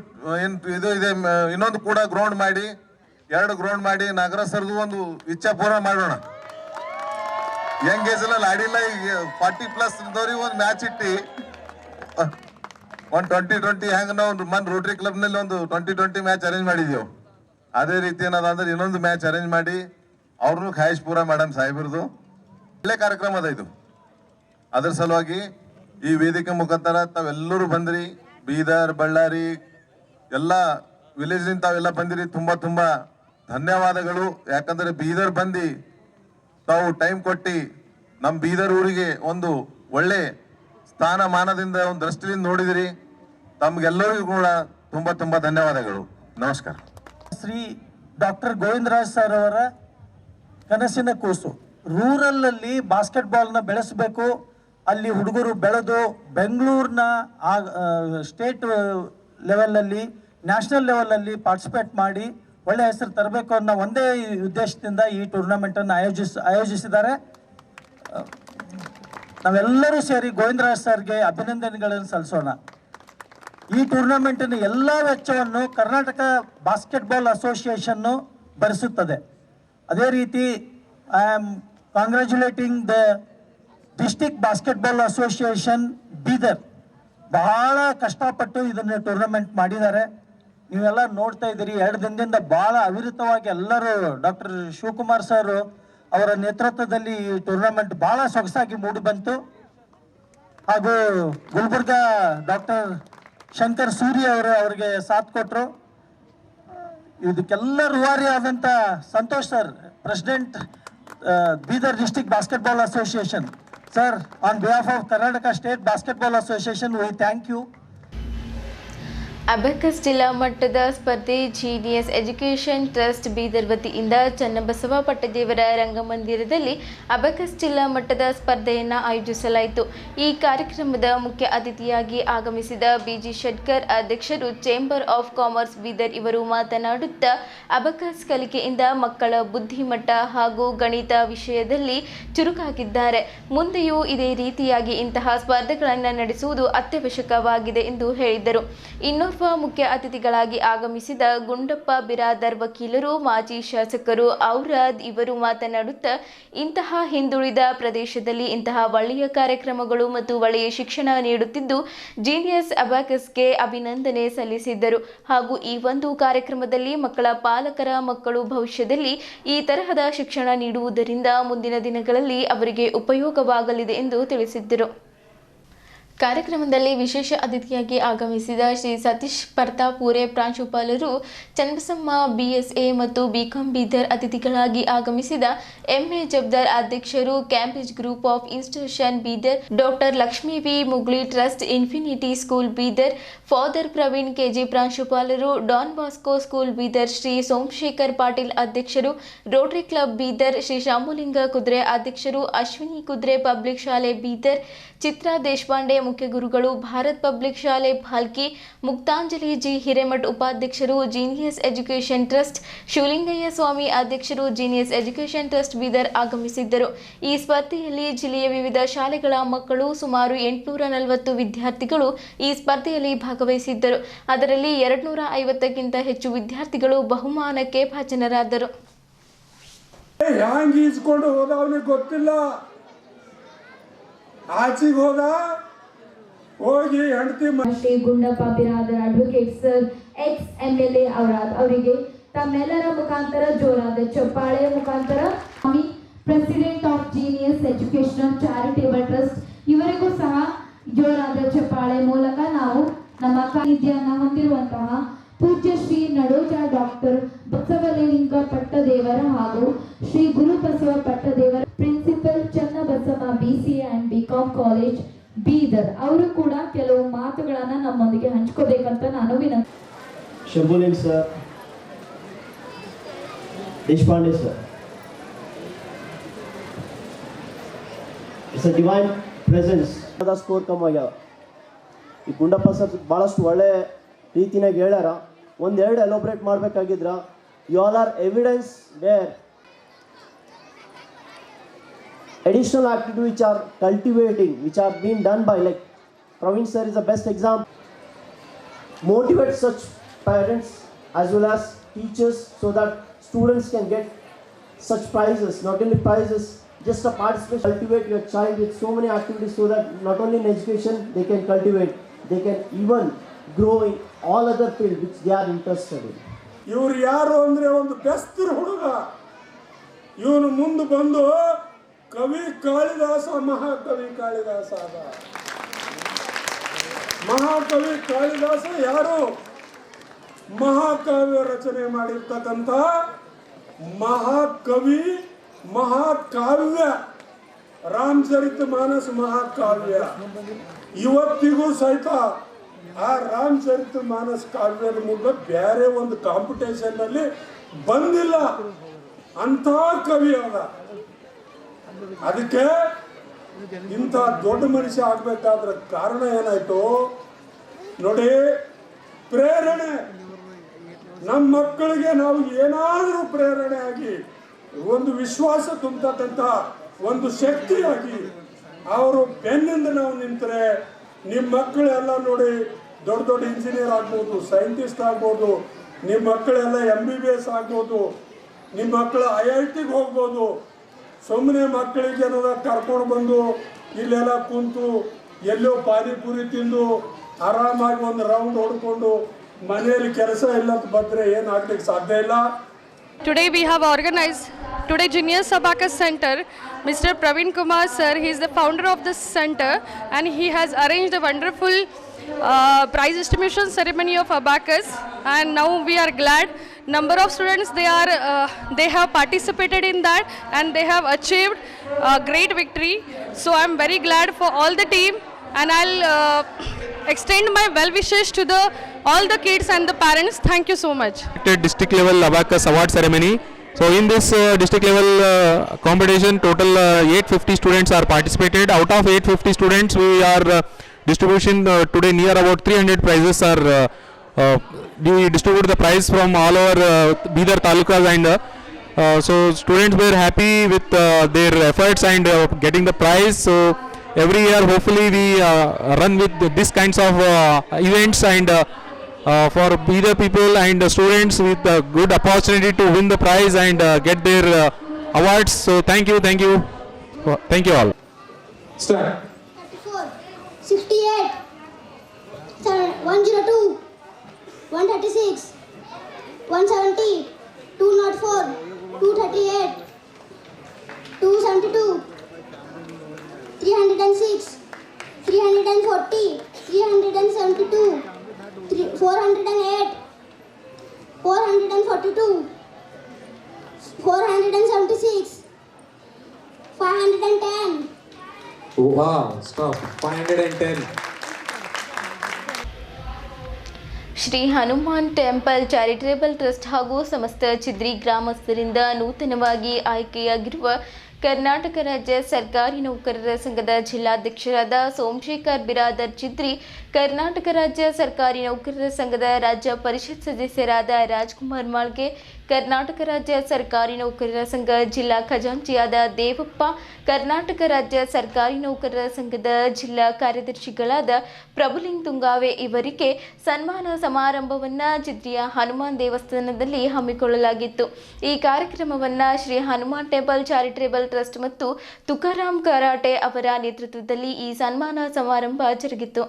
ಇದು ಇದೆ, ಇನ್ನೊಂದು ಕೂಡ ಗ್ರೌಂಡ್ ಮಾಡಿ 2 ಗ್ರೌಂಡ್ ಮಾಡಿ ನಾಗರಾಜ್ ಸರ್ದು ಒಂದು ಇಚ್ಛಾ ಪೂರ್ಣ ಮಾಡೋಣ. ಯಂಗ್ ಏಜ್ ಅಲ್ಲಿ ಆಡಿಲ್ಲ, ಈಗ 40+ ಇದ್ದವ್ರಿಗೆ ಒಂದು ಮ್ಯಾಚ್ ಇಟ್ಟು ಒಂದು 2020 ಹೆಂಗ್ ನಾವು ಮನ್ ರೋಟರಿ ಕ್ಲಬ್ ನಲ್ಲಿ ಒಂದು 2020 ಮ್ಯಾಚ್ ಅರೇಂಜ್ ಮಾಡಿದೆವು. ಅದೇ ರೀತಿ ಏನದ ಅಂದ್ರೆ ಇನ್ನೊಂದು ಮ್ಯಾಚ್ ಅರೇಂಜ್ ಮಾಡಿ ಅವ್ರನ್ನು ಖಾಯಿಶ್ ಪೂರ ಮೇಡಮ್ ಸಾಹೇಬ್ರದು ಒಳ್ಳೆ ಕಾರ್ಯಕ್ರಮ ಅದ ಇದು. ಅದ್ರ ಸಲುವಾಗಿ ಈ ವೇದಿಕೆ ಮುಖಾಂತರ ತಾವೆಲ್ಲರೂ ಬಂದ್ರಿ. ಬೀದರ್ ಬಳ್ಳಾರಿ ಎಲ್ಲ ವಿಲೇಜ್ ತಾವೆಲ್ಲ ಬಂದಿರಿ. ತುಂಬಾ ತುಂಬಾ ಧನ್ಯವಾದಗಳು. ಯಾಕಂದ್ರೆ ಬೀದರ್ ಬಂದು ತಾವು ಟೈಮ್ ಕೊಟ್ಟು ನಮ್ಮ ಬೀದರ್ ಊರಿಗೆ ಒಂದು ಒಳ್ಳೆ ಸ್ಥಾನಮಾನದಿಂದ ಒಂದು ದೃಷ್ಟಿಯಿಂದ ನೋಡಿದಿರಿ. ತಮ್ಗೆಲ್ಲರಿಗೂ ಕೂಡ ತುಂಬಾ ತುಂಬಾ ಧನ್ಯವಾದಗಳು. ನಮಸ್ಕಾರ. ಶ್ರೀ ಡಾಕ್ಟರ್ ಗೋವಿಂದರಾಜ್ ಸರ್ ಅವರ ಕನಸಿನ ಕೂಸು ರೂರಲ್ಲಲ್ಲಿ ಬಾಸ್ಕೆಟ್ಬಾಲ್ನ ಬೆಳೆಸಬೇಕು. ಅಲ್ಲಿ ಹುಡುಗರು ಬೆಳೆದು ಬೆಂಗಳೂರಿನ ಸ್ಟೇಟ್ ಲೆವೆಲಲ್ಲಿ ನ್ಯಾಷನಲ್ ಲೆವೆಲಲ್ಲಿ ಪಾರ್ಟಿಸಿಪೇಟ್ ಮಾಡಿ ಒಳ್ಳೆ ಹೆಸರು ತರಬೇಕು ಅನ್ನೋ ಒಂದೇ ಉದ್ದೇಶದಿಂದ ಈ ಟೂರ್ನಮೆಂಟನ್ನು ಆಯೋಜಿಸಿದ್ದಾರೆ. ನಾವೆಲ್ಲರೂ ಸೇರಿ ಗೋವಿಂದರಾಜ್ ಸರ್ಗೆ ಅಭಿನಂದನೆಗಳನ್ನು ಸಲ್ಲಿಸೋಣ. ಈ ಟೂರ್ನಮೆಂಟಿನ ಎಲ್ಲ ವೆಚ್ಚವನ್ನು ಕರ್ನಾಟಕ ಬಾಸ್ಕೆಟ್ಬಾಲ್ ಅಸೋಸಿಯೇಷನ್ನು ಭರಿಸುತ್ತದೆ. ಅದೇ ರೀತಿ I am congratulating the district basketball association Bidar. ಬಹಳ ಕಷ್ಟಪಟ್ಟು ಇದನ್ನು ಟೂರ್ನಮೆಂಟ್ ಮಾಡಿದ್ದಾರೆ. ನೀವೆಲ್ಲ ನೋಡ್ತಾ ಇದ್ದೀರಿ, 2 ದಿನದಿಂದ ಭಾಳ ಅವಿರತವಾಗಿ ಎಲ್ಲರೂ ಡಾಕ್ಟರ್ ಶಿವಕುಮಾರ್ ಸರ್ ಅವರ ನೇತೃತ್ವದಲ್ಲಿ ಈ ಟೂರ್ನಮೆಂಟ್ ಭಾಳ ಸೊಗಸಾಗಿ ಮೂಡಿ ಬಂತು. ಹಾಗೂ ಗುಲ್ಬರ್ಗ ಡಾಕ್ಟರ್ ಶಂಕರ್ ಸೂರ್ಯ ಅವರು ಅವರಿಗೆ ಸಾಥ್ ಕೊಟ್ಟರು. ಇದಕ್ಕೆಲ್ಲ ರೂವಾರಿ ಆದಂಥ Santosh sir, president Bidar district basketball association. Sir, on behalf of Karnataka state basketball association we thank you. Abacus ಜಿಲ್ಲಾ ಮಟ್ಟದ ಸ್ಪರ್ಧೆ ಜೀನಿಯಸ್ ಎಜುಕೇಷನ್ ಟ್ರಸ್ಟ್ ಬೀದರ್ ವತಿಯಿಂದ ಚನ್ನಬಸವ ಪಟ್ಟದೇವರ ರಂಗಮಂದಿರದಲ್ಲಿ ಅಬೆಕಸ್ ಜಿಲ್ಲಾ ಮಟ್ಟದ ಸ್ಪರ್ಧೆಯನ್ನು ಆಯೋಜಿಸಲಾಯಿತು. ಈ ಕಾರ್ಯಕ್ರಮದ ಮುಖ್ಯ ಅತಿಥಿಯಾಗಿ ಆಗಮಿಸಿದ ಬಿಜಿ ಶೆಟ್ಕರ್ ಅಧ್ಯಕ್ಷರು ಚೇಂಬರ್ ಆಫ್ ಕಾಮರ್ಸ್ ಬೀದರ್ ಇವರು ಮಾತನಾಡುತ್ತಾ, ಅಬೆಕಸ್ ಕಲಿಕೆಯಿಂದ ಮಕ್ಕಳ ಬುದ್ಧಿಮಟ್ಟ ಹಾಗೂ ಗಣಿತ ವಿಷಯದಲ್ಲಿ ಚುರುಕಾಗಿದ್ದಾರೆ. ಮುಂದೆಯೂ ಇದೇ ರೀತಿಯಾಗಿ ಇಂತಹ ಸ್ಪರ್ಧೆಗಳನ್ನು ನಡೆಸುವುದು ಅತ್ಯವಶ್ಯಕವಾಗಿದೆ ಎಂದು ಹೇಳಿದರು. ಇನ್ನೋರ್ವ ಮುಖ್ಯ ಅತಿಥಿಗಳಾಗಿ ಆಗಮಿಸಿದ ಗುಂಡಪ್ಪ ಬಿರಾದರ್ ವಕೀಲರು, ಮಾಜಿ ಶಾಸಕರು ಔರಾದ್ ಇವರು ಮಾತನಾಡುತ್ತಾ, ಇಂತಹ ಹಿಂದುಳಿದ ಪ್ರದೇಶದಲ್ಲಿ ಇಂತಹ ಒಳ್ಳೆಯ ಕಾರ್ಯಕ್ರಮಗಳು ಮತ್ತು ಒಳ್ಳೆಯ ಶಿಕ್ಷಣ ನೀಡುತ್ತಿದ್ದು ಜೀನಿಯಸ್ ಅಬೆಕಸ್ಗೆ ಅಭಿನಂದನೆ ಸಲ್ಲಿಸಿದ್ದರು. ಹಾಗೂ ಈ ಒಂದು ಕಾರ್ಯಕ್ರಮದಲ್ಲಿ ಮಕ್ಕಳ ಪಾಲಕರ ಮಕ್ಕಳು ಭವಿಷ್ಯದಲ್ಲಿ ಈ ತರಹದ ಶಿಕ್ಷಣ ನೀಡುವುದರಿಂದ ಮುಂದಿನ ದಿನಗಳಲ್ಲಿ ಅವರಿಗೆ ಉಪಯೋಗವಾಗಲಿದೆ ಎಂದು ತಿಳಿಸಿದ್ದರು. ಕಾರ್ಯಕ್ರಮದಲ್ಲಿ ವಿಶೇಷ ಅತಿಥಿಯಾಗಿ ಆಗಮಿಸಿದ ಶ್ರೀ ಸತೀಶ್ ಪರ್ತಾಪುರೆ ಪ್ರಾಂಶುಪಾಲರು, ಚನ್ನಬಸಮ್ಮ BSA ಮತ್ತು ಬಿಕಾಂ ಬೀದರ್ ಅತಿಥಿಗಳಾಗಿ ಆಗಮಿಸಿದ MA ಜಬ್ದಾರ್ ಅಧ್ಯಕ್ಷರು, Cambridge group of institution Bidar, doctor Lakshmi V Mugli trust infinity school Bidar, father Praveen KG ಪ್ರಾಂಶುಪಾಲರು, Don Bosco school Bidar, Shri Somashekhar Patil ಅಧ್ಯಕ್ಷರು, ರೋಟರಿ ಕ್ಲಬ್ ಬೀದರ್, ಶ್ರೀ ಶಾಮುಲಿಂಗ ಕುದ್ರೆ ಅಧ್ಯಕ್ಷರು, ಅಶ್ವಿನಿ ಕುದ್ರೆ ಪಬ್ಲಿಕ್ ಶಾಲೆ ಬೀದರ್, ಚಿತ್ರಾ ದೇಶಪಾಂಡೆ ಮುಖ್ಯ ಗುರುಗಳು, ಭಾರತ್ ಪಬ್ಲಿಕ್ ಶಾಲೆ ಭಾಲ್ಕಿ, ಮುಕ್ತಾಂಜಲಿ ಜಿ ಹಿರೇಮಠ್ ಉಪಾಧ್ಯಕ್ಷರು, ಜೀನಿಯಸ್ ಎಜುಕೇಷನ್ ಟ್ರಸ್ಟ್, ಶಿವಲಿಂಗಯ್ಯ ಸ್ವಾಮಿ ಅಧ್ಯಕ್ಷರು, ಜೀನಿಯಸ್ ಎಜುಕೇಷನ್ ಟ್ರಸ್ಟ್ ಬೀದರ್ ಆಗಮಿಸಿದ್ದರು. ಈ ಸ್ಪರ್ಧೆಯಲ್ಲಿ ಜಿಲ್ಲೆಯ ವಿವಿಧ ಶಾಲೆಗಳ ಮಕ್ಕಳು ಸುಮಾರು 840 ವಿದ್ಯಾರ್ಥಿಗಳು ಈ ಸ್ಪರ್ಧೆಯಲ್ಲಿ ಭಾಗವಹಿಸಿದ್ದರು. ಅದರಲ್ಲಿ 250ಕ್ಕಿಂತ ಹೆಚ್ಚು ವಿದ್ಯಾರ್ಥಿಗಳು ಬಹುಮಾನಕ್ಕೆ ಭಾಜನರಾದರು. ಹ್ಯಾಂಗ್ ಈಸ್ಕೊಂಡು ಹೋದ ಅವನಿಗೆ ಗೊತ್ತಿಲ್ಲ. ಆಚೆಗೆ ಹೋದ, ಹೋಗಿ ಹೆಂಡತಿ Gundappa Biradar advocate sir, X MLA ಅವರಿಗೆ ತಮ್ಮೆಲ್ಲರ ಮುಖಾಂತರ ಜೋರಾದ ಚಪ್ಪಾಳೆಯ ಮುಖಾಂತರ president of genius educational charitable trust ಇವರಿಗೂ ಸಹ ಜೋರಾದ ಚಪ್ಪಾಳೆ ಮೂಲಕ ನಾವು ನಮ್ಮ ಸಾನ್ನಿಧ್ಯವನ್ನು ಹೊಂದಿರುವಂತಹ ಪೂಜ್ಯ ಶ್ರೀ ನಡೋಜ ಡಾಕ್ಟರ್ ಬಸವಲಿಂಗ ಪಟ್ಟದೇವರ ಹಾಗೂ Shri Gurubasava Pattadevara principal Channabasamma BCA and BCom college Bidar ಅವರು ಕೂಡ ಕೆಲವು ಮಾತುಗಳನ್ನ ನಮ್ಮೊಂದಿಗೆ ಹಂಚ್ಕೋಬೇಕಂತ ನಾನು ವಿನಂತಿ. Shambhuling sir, Deshpande sir, it's a divine presence. Score ಕಮ್ಮಿ ಆಗ್ಯಾವ. ಈ ಗುಂಡಪ್ಪ ಸರ್ ಭಾಳಷ್ಟು ಒಳ್ಳೆ ರೀತಿನಾಗ ಹೇಳ್ಯಾರ. ಒಂದೆರಡು ಎಲೋಬ್ರೇಟ್ ಮಾಡಬೇಕಾಗಿದ್ರ, you all are evidence where additional activities which are cultivating, which are being done by, like Praveen sir is the best example, motivate such parents as well as teachers so that students can get such prizes, not only prizes, just a participation. Cultivate your child with so many activities so that not only in education they can cultivate, they can even grow in all other fields which they are interested in. ಇವರು ಯಾರು ಅಂದರೆ ಒಂದು ಬೆಸ್ತರ ಹುಡುಗ. ಇವನು ಮುಂದೆ ಬಂದು ಕವಿ ಕಾಳಿದಾಸ, ಮಹಾಕವಿ ಕಾಳಿದಾಸ ಅದ. ಮಹಾಕವಿ ಕಾಳಿದಾಸ ಯಾರು? ಮಹಾಕಾವ್ಯ ರಚನೆ ಮಾಡಿರ್ತಕ್ಕಂಥ ಮಹಾಕವಿ, ಮಹಾಕಾವ್ಯ, ರಾಮಚರಿತ ಮಾನಸ್ ಮಹಾಕಾವ್ಯ. ಇವತ್ತಿಗೂ ಸಹಿತ ಆ ರಾಮಚರಿತ ಮಾನಸ್ ಕಾವ್ಯದ ಮುಂದೆ ಬೇರೆ ಒಂದು ಕಾಂಪಿಟೇಷನ್ ನಲ್ಲಿ ಬಂದಿಲ್ಲ ಅಂತ ಕವಿ ಅದ. ಅದಕ್ಕೆ ಇಂಥ ದೊಡ್ಡ ಮನುಷ್ಯ ಆಗ್ಬೇಕಾದ್ರ ಕಾರಣ ಏನಾಯ್ತು ನೋಡಿ, ಪ್ರೇರಣೆ. ನಮ್ಮ ಮಕ್ಕಳಿಗೆ ನಾವು ಏನಾದರೂ ಪ್ರೇರಣೆ ಆಗಿ ಒಂದು ವಿಶ್ವಾಸ ತುಂಬತಕ್ಕಂಥ ಒಂದು ಶಕ್ತಿಯಾಗಿ ಅವರು ಬೆನ್ನಿಂದ ನಾವು ನಿಂತರೆ ನಿಮ್ಮ ಮಕ್ಕಳೆಲ್ಲ ನೋಡಿ ದೊಡ್ಡ ದೊಡ್ಡ ಇಂಜಿನಿಯರ್ ಆಗ್ಬೋದು, ಸೈಂಟಿಸ್ಟ್ ಆಗ್ಬೋದು, ನಿಮ್ಮ ಮಕ್ಕಳೆಲ್ಲ MBBS ಆಗ್ಬೋದು, ನಿಮ್ಮ ಮಕ್ಕಳು IITಗೆ ಹೋಗ್ಬೋದು. ಸುಮ್ಮನೆ ಮಕ್ಕಳಿಗೆ ಏನದ ಕರ್ಕೊಂಡು ಬಂದು ಇಲ್ಲೆಲ್ಲ ಕುಂತು ಎಲ್ಲೋ ಪಾನಿಪುರಿ ತಿಂದು ಆರಾಮಾಗಿ ಒಂದು ರೌಂಡ್ ಹೊಡ್ಕೊಂಡು ಮನೆಯಲ್ಲಿ ಕೆಲಸ ಇಲ್ಲ ಅಂತ ಬಂದರೆ ಏನಾಗ್ಲಿಕ್ಕೆ ಸಾಧ್ಯ ಇಲ್ಲ. Today we have organized Genius Abacus Center. Mr. Praveen Kumar sir, he is the founder of this center and he has arranged a wonderful prize distribution ceremony of Abacus, and now we are glad number of students they have participated in that and they have achieved a great victory. So I am very glad for all the team, and I'll extend my well wishes to all the kids and the parents. Thank you so much. District level Abacus award ceremony. So in this district level competition, total 850 students are participated. Out of 850 students, we are distribution today near about 300 prizes are we distribute the prize from all over Bidar talukas, and so students were happy with their efforts and getting the prize. So every year hopefully we run with this kinds of events, and for Bidar people and students with a good opportunity to win the prize and get their awards. So thank you all. Start. 34, 68, 102, 136, 170, 204, 238, 272, 306, 340, 372, 408, 442, 476, 510. Wow, stop. 510. Shri Hanuman temple charitable trust ಹಾಗೂ ಸಮಸ್ತ ಚಿದ್ರಿ ಗ್ರಾಮಸ್ಥರಿಂದ ನೂತನವಾಗಿ ಆಯ್ಕೆಯಾಗಿರುವ ಕರ್ನಾಟಕ ರಾಜ್ಯ ಸರ್ಕಾರಿ ನೌಕರರ ಸಂಘದ ಜಿಲ್ಲಾಧ್ಯಕ್ಷರಾದ ಸೋಮಶೇಖರ್ ಬಿರಾದರ್ ಚಿದ್ರಿ, ಕರ್ನಾಟಕ ರಾಜ್ಯ ಸರ್ಕಾರಿ ನೌಕರರ ಸಂಘದ ರಾಜ್ಯ ಪರಿಷತ್ ಸದಸ್ಯರಾದ ರಾಜ್ಕುಮಾರ್ ಮಾಳ್ಗೆ, ಕರ್ನಾಟಕ ರಾಜ್ಯ ಸರ್ಕಾರಿ ನೌಕರರ ಸಂಘ ಜಿಲ್ಲಾ ಖಜಾಂಚಿಯಾದ ದೇವಪ್ಪ, ಕರ್ನಾಟಕ ರಾಜ್ಯ ಸರ್ಕಾರಿ ನೌಕರರ ಸಂಘದ ಜಿಲ್ಲಾ ಕಾರ್ಯದರ್ಶಿಗಳಾದ ಪ್ರಭುಲಿಂಗ್ ತುಂಗಾವೆ ಇವರಿಗೆ ಸನ್ಮಾನ ಸಮಾರಂಭವನ್ನು ಚಿದ್ರಿಯ ಹನುಮಾನ್ ದೇವಸ್ಥಾನದಲ್ಲಿ ಹಮ್ಮಿಕೊಳ್ಳಲಾಗಿತ್ತು. ಈ ಕಾರ್ಯಕ್ರಮವನ್ನು Shri Hanuman temple charitable trust ಮತ್ತು ತುಕಾರಾಮ್ ಕರಾಟೆ ಅವರ ನೇತೃತ್ವದಲ್ಲಿ ಈ ಸನ್ಮಾನ ಸಮಾರಂಭ ಜರುಗಿತು.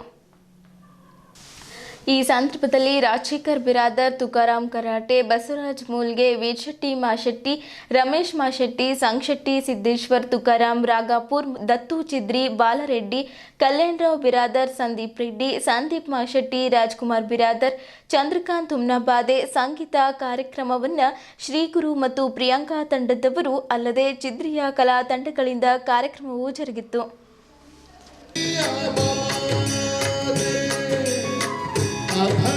ಈ ಸಂದರ್ಭದಲ್ಲಿ ರಾಜಶೇಖರ್ ಬಿರಾದರ್, ತುಕಾರಾಮ್ ಕರಾಟೆ, ಬಸವರಾಜ್ ಮೂಲ್ಗೆ, ವೀರಶೆಟ್ಟಿ ಮಾಶೆಟ್ಟಿ, ರಮೇಶ್ ಮಾಶೆಟ್ಟಿ, ಸಂಶೆಟ್ಟಿ, ಸಿದ್ದೇಶ್ವರ್, ತುಕಾರಾಮ್ ರಾಗಾಪುರ್, ದತ್ತು ಚಿದ್ರಿ, ಬಾಲರೆಡ್ಡಿ, ಕಲ್ಯಾಣರಾವ್ ಬಿರಾದರ್, ಸಂದೀಪ್ ರೆಡ್ಡಿ, ಸಂದೀಪ್ ಮಾಶೆಟ್ಟಿ, ರಾಜ್ಕುಮಾರ್ ಬಿರಾದರ್, ಚಂದ್ರಕಾಂತ್ ಹುಮ್ನಾಬಾದೆ ಸಂಗೀತ ಕಾರ್ಯಕ್ರಮವನ್ನು ಶ್ರೀಗುರು ಮತ್ತು ಪ್ರಿಯಾಂಕಾ ತಂಡದವರು ಅಲ್ಲದೆ ಚಿದ್ರಿಯ ಕಲಾ ತಂಡಗಳಿಂದ ಕಾರ್ಯಕ್ರಮವು ಜರುಗಿತು. Baba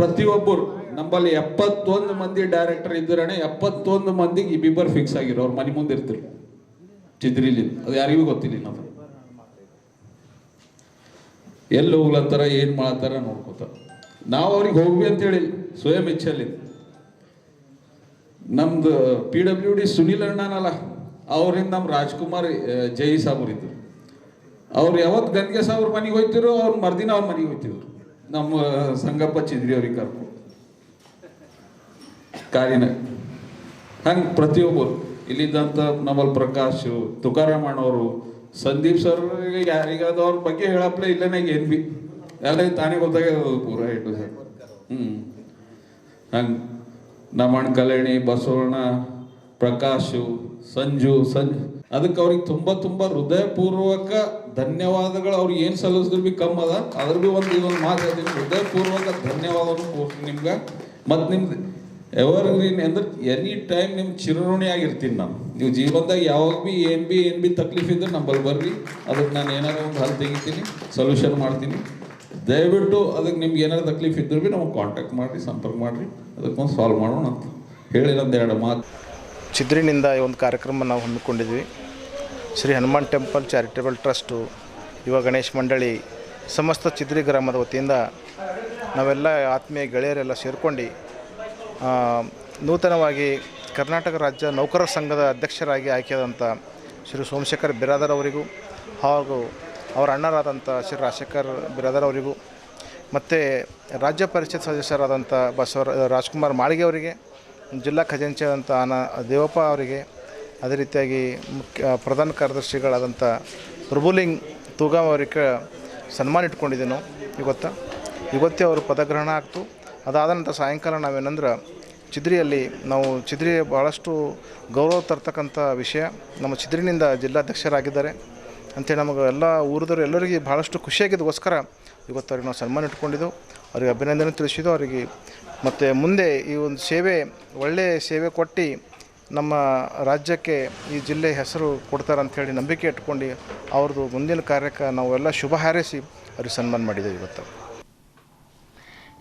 ಪ್ರತಿಯೊಬ್ಬರು ನಮ್ಮಲ್ಲಿ 71 ಮಂದಿ ಡೈರೆಕ್ಟರ್ ಇದ್ದರೇ 71 ಮಂದಿಗೆ ಇಬ್ಬಿಬ್ಬರು ಫಿಕ್ಸ್ ಆಗಿರೋ ಅವ್ರ ಮನೆ ಮುಂದೆ ಇರ್ತಿರು ಚಿದ್ರಿಲಿ. ಅದು ಯಾರಿಗೂ ಗೊತ್ತಿಲ್ಲ ನಾವು ಎಲ್ಲಿ ಹೋಗ್ಲತ್ತಾರ ಏನು ಮಾಡತ್ತಾರ ನೋಡ್ಕೋತಾರ. ನಾವು ಅವ್ರಿಗೆ ಹೋಗ್ವಿ ಅಂತೇಳಿ ಸ್ವಯಂ ಇಚ್ಛೆಯಲ್ಲಿ. ನಮ್ದು PWD ಸುನೀಲ್ ಅಣ್ಣನಲ್ಲ, ಅವ್ರಿಂದ ನಮ್ಮ ರಾಜ್ಕುಮಾರ್ ಜೈ ಸಾಬ್ರಿದ್ರು. ಅವ್ರು ಯಾವತ್ತು ಗಂಗೆ ಸಾಬ್ರ ಮನೆಗೆ ಹೋಗ್ತಿರೋ ಅವ್ರು ಮರ್ದಿನ ಅವ್ರ ಮನೆಗೆ ಹೋಗ್ತಿದ್ರು. ನಮ್ಮ ಸಂಗಪ್ಪ ಚಿದ್ರಿ ಅವ್ರಿಗೆ ಕರ್ಕೊಂಡು ಕಾರಿನ ಹಂಗೆ ಪ್ರತಿಯೊಬ್ಬರು ಇಲ್ಲಿದ್ದಂಥ ನಮಲ್ ಪ್ರಕಾಶ್, ತುಕಾರಾಮಣ್ಣವರು, ಸಂದೀಪ್ ಸರ್ ಯಾರಿಗಾದ ಅವ್ರ ಬಗ್ಗೆ ಹೇಳಪ್ಲೆ ಇಲ್ಲನೇ ಏನು ಬಿ ಎಲ್ಲ ತಾನೇ ಗೊತ್ತಾಗ್ಯದ ಪೂರ ಇಟ್ಟು ಸರ್. ಹಂಗೆ ನಮ್ಮಣ್ಣ ಕಲ್ಯಾಣಿ, ಬಸವಣ್ಣ, ಪ್ರಕಾಶು, ಸಂಜು ಅದಕ್ಕೆ ಅವ್ರಿಗೆ ತುಂಬ ಹೃದಯಪೂರ್ವಕ ಧನ್ಯವಾದಗಳು. ಅವ್ರಿಗೆ ಏನು ಸಲ್ಲಿಸಿದ್ರು ಬಿ ಕಮ್ಮಿ ಅದ. ಅದ್ರ ಬಿ ಇದೊಂದು ಮಾತು ಹೇಳ್ತೀನಿ, ಹೃದಯಪೂರ್ವಕ ಧನ್ಯವಾದಗಳು ನಿಮ್ಗೆ. ಮತ್ತು ನಿಮ್ದು ಎವರ್ಗ್ರೀನ್ ಅಂದ್ರೆ ಎನಿ ಟೈಮ್ ನಿಮ್ಗೆ ಚಿರಋಣಿ ಆಗಿರ್ತೀನಿ ನಾನು. ನೀವು ಜೀವನದಾಗ ಯಾವಾಗ ಬಿ ಏನು ಬಿ ತಕ್ಲೀಫ್ ಇದ್ರೆ ನಂಬಲ್ಲಿ ಬರ್ರಿ, ಅದಕ್ಕೆ ನಾನು ಏನಾರ ಒಂದು ಹಲ್ ತೆಗಿತೀನಿ, ಸೊಲ್ಯೂಷನ್ ಮಾಡ್ತೀನಿ. ದಯವಿಟ್ಟು ಅದಕ್ಕೆ ನಿಮ್ಗೆ ಏನಾರು ತಕ್ಲೀಫ್ ಇದ್ರೂ ಬಿ ನಮಗೆ ಕಾಂಟ್ಯಾಕ್ಟ್ ಮಾಡಿರಿ, ಸಂಪರ್ಕ ಮಾಡಿರಿ, ಅದಕ್ಕೊಂದು ಸಾಲ್ವ್ ಮಾಡೋಣ ಅಂತ ಹೇಳಿ ಒಂದೆರಡು ಮಾತು. ಚಿದ್ರಿನಿಂದ ಈ ಒಂದು ಕಾರ್ಯಕ್ರಮ ನಾವು ಹಮ್ಮಿಕೊಂಡಿದ್ವಿ. Shri Hanuman temple charitable trust, ಯುವ ಗಣೇಶ್ ಮಂಡಳಿ, ಸಮಸ್ತ ಚಿದ್ರಿ ಗ್ರಾಮದ ವತಿಯಿಂದ ನಾವೆಲ್ಲ ಆತ್ಮೀಯ ಗೆಳೆಯರೆಲ್ಲ ಸೇರ್ಕೊಂಡು ನೂತನವಾಗಿ ಕರ್ನಾಟಕ ರಾಜ್ಯ ನೌಕರರ ಸಂಘದ ಅಧ್ಯಕ್ಷರಾಗಿ ಆಯ್ಕೆಯಾದಂಥ ಶ್ರೀ ಸೋಮಶೇಖರ್ ಬಿರಾದರ್ ಅವರಿಗೂ ಹಾಗೂ ಅವರ ಅಣ್ಣರಾದಂಥ ಶ್ರೀ ರಾಜಶೇಖರ್ ಬಿರಾದರ್ ಅವರಿಗೂ ಮತ್ತು ರಾಜ್ಯ ಪರಿಷತ್ ಸದಸ್ಯರಾದಂಥ ರಾಜ್ಕುಮಾರ್ ಮಾಳಿಗೆ ಅವರಿಗೆ, ಜಿಲ್ಲಾ ಖಜಾಂಚಿ ಆದಂಥ ದೇವಪ್ಪ ಅವರಿಗೆ, ಅದೇ ರೀತಿಯಾಗಿ ಪ್ರಧಾನ ಕಾರ್ಯದರ್ಶಿಗಳಾದಂಥ ಪ್ರಭುಲಿಂಗ್ ತೂಗಾಮ್ ಅವರಿಗೆ ಸನ್ಮಾನ ಇಟ್ಕೊಂಡಿದ್ದೀವಿ ನಾವು. ಇವತ್ತೇ ಅವರು ಪದಗ್ರಹಣ ಆಗ್ತು. ಅದಾದ ನಂತರ ಸಾಯಂಕಾಲ ನಾವೇನಂದ್ರೆ ಚಿದ್ರಿ ಭಾಳಷ್ಟು ಗೌರವ ತರ್ತಕ್ಕಂಥ ವಿಷಯ. ನಮ್ಮ ಚಿದ್ರಿನಿಂದ ಜಿಲ್ಲಾಧ್ಯಕ್ಷರಾಗಿದ್ದಾರೆ ಅಂತೇಳಿ ನಮಗೆ ಎಲ್ಲ ಊರದವರು ಎಲ್ಲರಿಗೆ ಭಾಳಷ್ಟು ಖುಷಿಯಾಗಿದ್ದಕ್ಕೋಸ್ಕರ ಇವತ್ತು ಅವ್ರಿಗೆ ನಾವು ಸನ್ಮಾನ ಇಟ್ಕೊಂಡಿದ್ದೆವು. ಅವರಿಗೆ ಅಭಿನಂದನೆ ತಿಳಿಸಿದ್ದು. ಅವರಿಗೆ ಮತ್ತು ಮುಂದೆ ಈ ಒಂದು ಒಳ್ಳೆಯ ಸೇವೆ ಕೊಟ್ಟು ನಮ್ಮ ರಾಜ್ಯಕ್ಕೆ ಈ ಜಿಲ್ಲೆ ಹೆಸರು ಕೊಡ್ತಾರೆ ಅಂಥೇಳಿ ನಂಬಿಕೆ ಇಟ್ಕೊಂಡು ಅವ್ರದ್ದು ಮುಂದಿನ ಕಾರ್ಯಕ್ಕೆ ನಾವೆಲ್ಲ ಶುಭ ಹಾರೈಸಿ ಅವ್ರಿಗೆ ಸನ್ಮಾನ ಮಾಡಿದ್ದೇವೆ ಇವತ್ತು.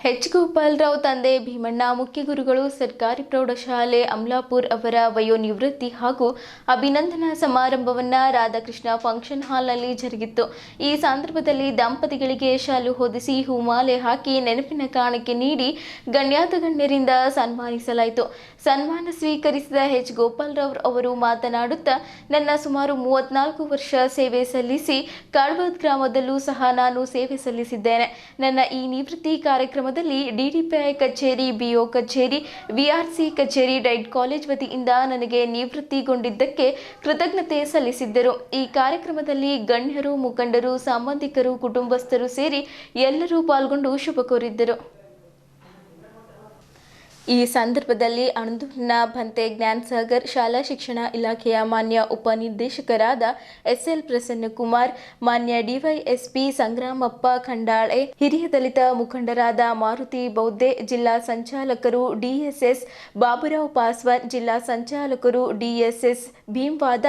ಎಚ್ ಗೋಪಾಲರಾವ್ ತಂದೆ ಭೀಮಣ್ಣ, ಮುಖ್ಯ ಗುರುಗಳು, ಸರ್ಕಾರಿ ಪ್ರೌಢಶಾಲೆ ಅಮಲಾಪುರ್ ಅವರ ವಯೋನಿವೃತ್ತಿ ಹಾಗೂ ಅಭಿನಂದನಾ ಸಮಾರಂಭವನ್ನು ರಾಧಾಕೃಷ್ಣ ಫಂಕ್ಷನ್ ಹಾಲ್ನಲ್ಲಿ ಜರುಗಿತ್ತು. ಈ ಸಂದರ್ಭದಲ್ಲಿ ದಂಪತಿಗಳಿಗೆ ಶಾಲು ಹೊದಿಸಿ ಹೂಮಾಲೆ ಹಾಕಿ ನೆನಪಿನ ಕಾಣಿಕೆ ನೀಡಿ ಗಣ್ಯಾತ ಗಣ್ಯರಿಂದ ಸನ್ಮಾನಿಸಲಾಯಿತು. ಸನ್ಮಾನ ಸ್ವೀಕರಿಸಿದ ಎಚ್ ಗೋಪಾಲರಾವ್ ಅವರು ಮಾತನಾಡುತ್ತಾ, ನನ್ನ ಸುಮಾರು 34 ವರ್ಷ ಸೇವೆ ಸಲ್ಲಿಸಿ ಕಾಡ್ವದ್ ಗ್ರಾಮದಲ್ಲೂ ಸಹ ನಾನು ಸೇವೆ ಸಲ್ಲಿಸಿದ್ದೇನೆ. ನನ್ನ ಈ ನಿವೃತ್ತಿ ಕಾರ್ಯಕ್ರಮ ಡಿಡಿಪಿಐ ಕಚೇರಿ, ಬಿಒ ಕಚೇರಿ, ವಿಆರ್ಸಿ ಕಚೇರಿ, ಡೈಟ್ ಕಾಲೇಜ್ ವತಿಯಿಂದ ನನಗೆ ನಿವೃತ್ತಿಗೊಂಡಿದ್ದಕ್ಕೆ ಕೃತಜ್ಞತೆ ಸಲ್ಲಿಸಿದ್ದರು. ಈ ಕಾರ್ಯಕ್ರಮದಲ್ಲಿ ಗಣ್ಯರು, ಮುಖಂಡರು, ಸಂಬಂಧಿಕರು, ಕುಟುಂಬಸ್ಥರು ಸೇರಿ ಎಲ್ಲರೂ ಪಾಲ್ಗೊಂಡು ಶುಭ ಕೋರಿದ್ದರು. ಈ ಸಂದರ್ಭದಲ್ಲಿ ಅಣದೂರಿನ ಭಂತೆ ಜ್ಞಾನಸಾಗರ್ ಶಾಲಾ ಶಿಕ್ಷಣ ಇಲಾಖೆಯ ಮಾನ್ಯ ಉಪನಿರ್ದೇಶಕರಾದ ಎಸ್ಎಲ್ ಪ್ರಸನ್ನಕುಮಾರ್, ಮಾನ್ಯ ಡಿವೈಎಸ್ಪಿ ಸಂಗ್ರಾಮಪ್ಪ ಖಂಡಾಳೆ, ಹಿರಿಯ ದಲಿತ ಮುಖಂಡರಾದ ಮಾರುತಿ ಬೌದ್ಧೆ, ಜಿಲ್ಲಾ ಸಂಚಾಲಕರು ಡಿಎಸ್ಎಸ್ ಬಾಬುರಾವ್ ಪಾಸ್ವಾನ್, ಜಿಲ್ಲಾ ಸಂಚಾಲಕರು ಡಿಎಸ್ಎಸ್ ಭೀಮ್ವಾದ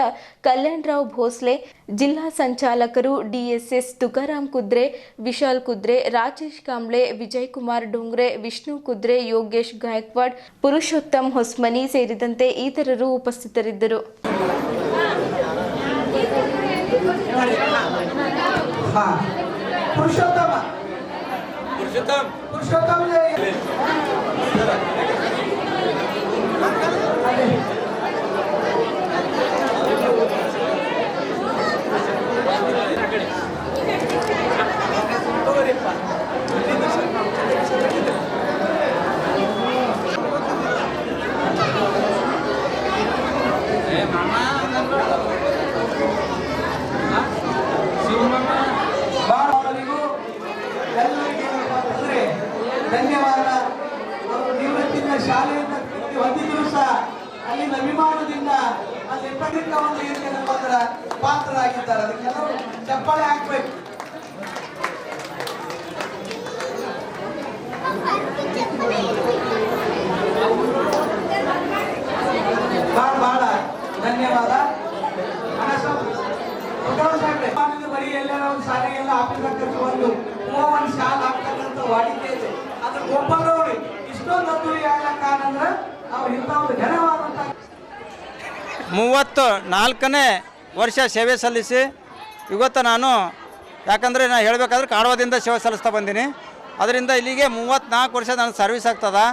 ಕಲ್ಯಾಣರಾವ್ ಭೋಸ್ಲೆ, ಜಿಲ್ಲಾ ಸಂಚಾಲಕರು ಡಿಎಸ್ಎಸ್ ತುಕಾರಾಮ್ ಕುದ್ರೆ, ವಿಶಾಲ್ ಕುದ್ರೆ, ರಾಜೇಶ್ ಕಾಂಬ್ಳೆ, ವಿಜಯ್ ಕುಮಾರ್ ಡೋಂಗ್ರೆ, ವಿಷ್ಣು ಕುದ್ರೆ, ಯೋಗೇಶ್ ಗಾಯಕ್ವಾಡ್, ಪುರುಷೋತ್ತಮ್ ಹೊಸ್ಮನಿ ಸೇರಿದಂತೆ ಇತರರು ಉಪಸ್ಥಿತರಿದ್ದರು. ಧನ್ಯವಾದ. ನಿವೃತ್ತಿನ ಶಾಲೆಯಿಂದ ಹೊಂದಿದ್ರು ಸಹ ಅಲ್ಲಿನ ಅಭಿಮಾನದಿಂದ ಅಲ್ಲಿ ಪಂಡಿತ ಒಂದು ಹಿರಿಯ ಪಾತ್ರರಾಗಿದ್ದಾರೆ. ಅದಕ್ಕೆಲ್ಲರೂ ಚಪ್ಪಾಳೆ ಹಾಕ್ಬೇಕು. ಬಹಳ ಧನ್ಯವಾದ. ಬರೀ ಎಲ್ಲರ ಒಂದು ಶಾಲೆಗೆಲ್ಲ ಆಫೀಸ್ ಒಂದು ಶಾಲೆ ಹಾಕ್ತಕ್ಕಂಥ ವಾಡಿಕೆ ಇದೆ. ಅದ್ರ ಗೋಪಾಲರವರು ಇಂಥ ಒಂದು ಘನವಾದಂಥ 34ನೇ ವರ್ಷ ಸೇವೆ ಸಲ್ಲಿಸಿ ಇವತ್ತು ನಾನು ಯಾಕಂದರೆ ನಾನು ಹೇಳಬೇಕಾದ್ರೆ ಕಾಡವದಿಂದ ಸೇವೆ ಸಲ್ಲಿಸ್ತಾ ಬಂದೀನಿ. ಅದರಿಂದ ಇಲ್ಲಿಗೆ 34 ವರ್ಷ ನನ್ನ ಸರ್ವಿಸ್ ಆಗ್ತದೆ.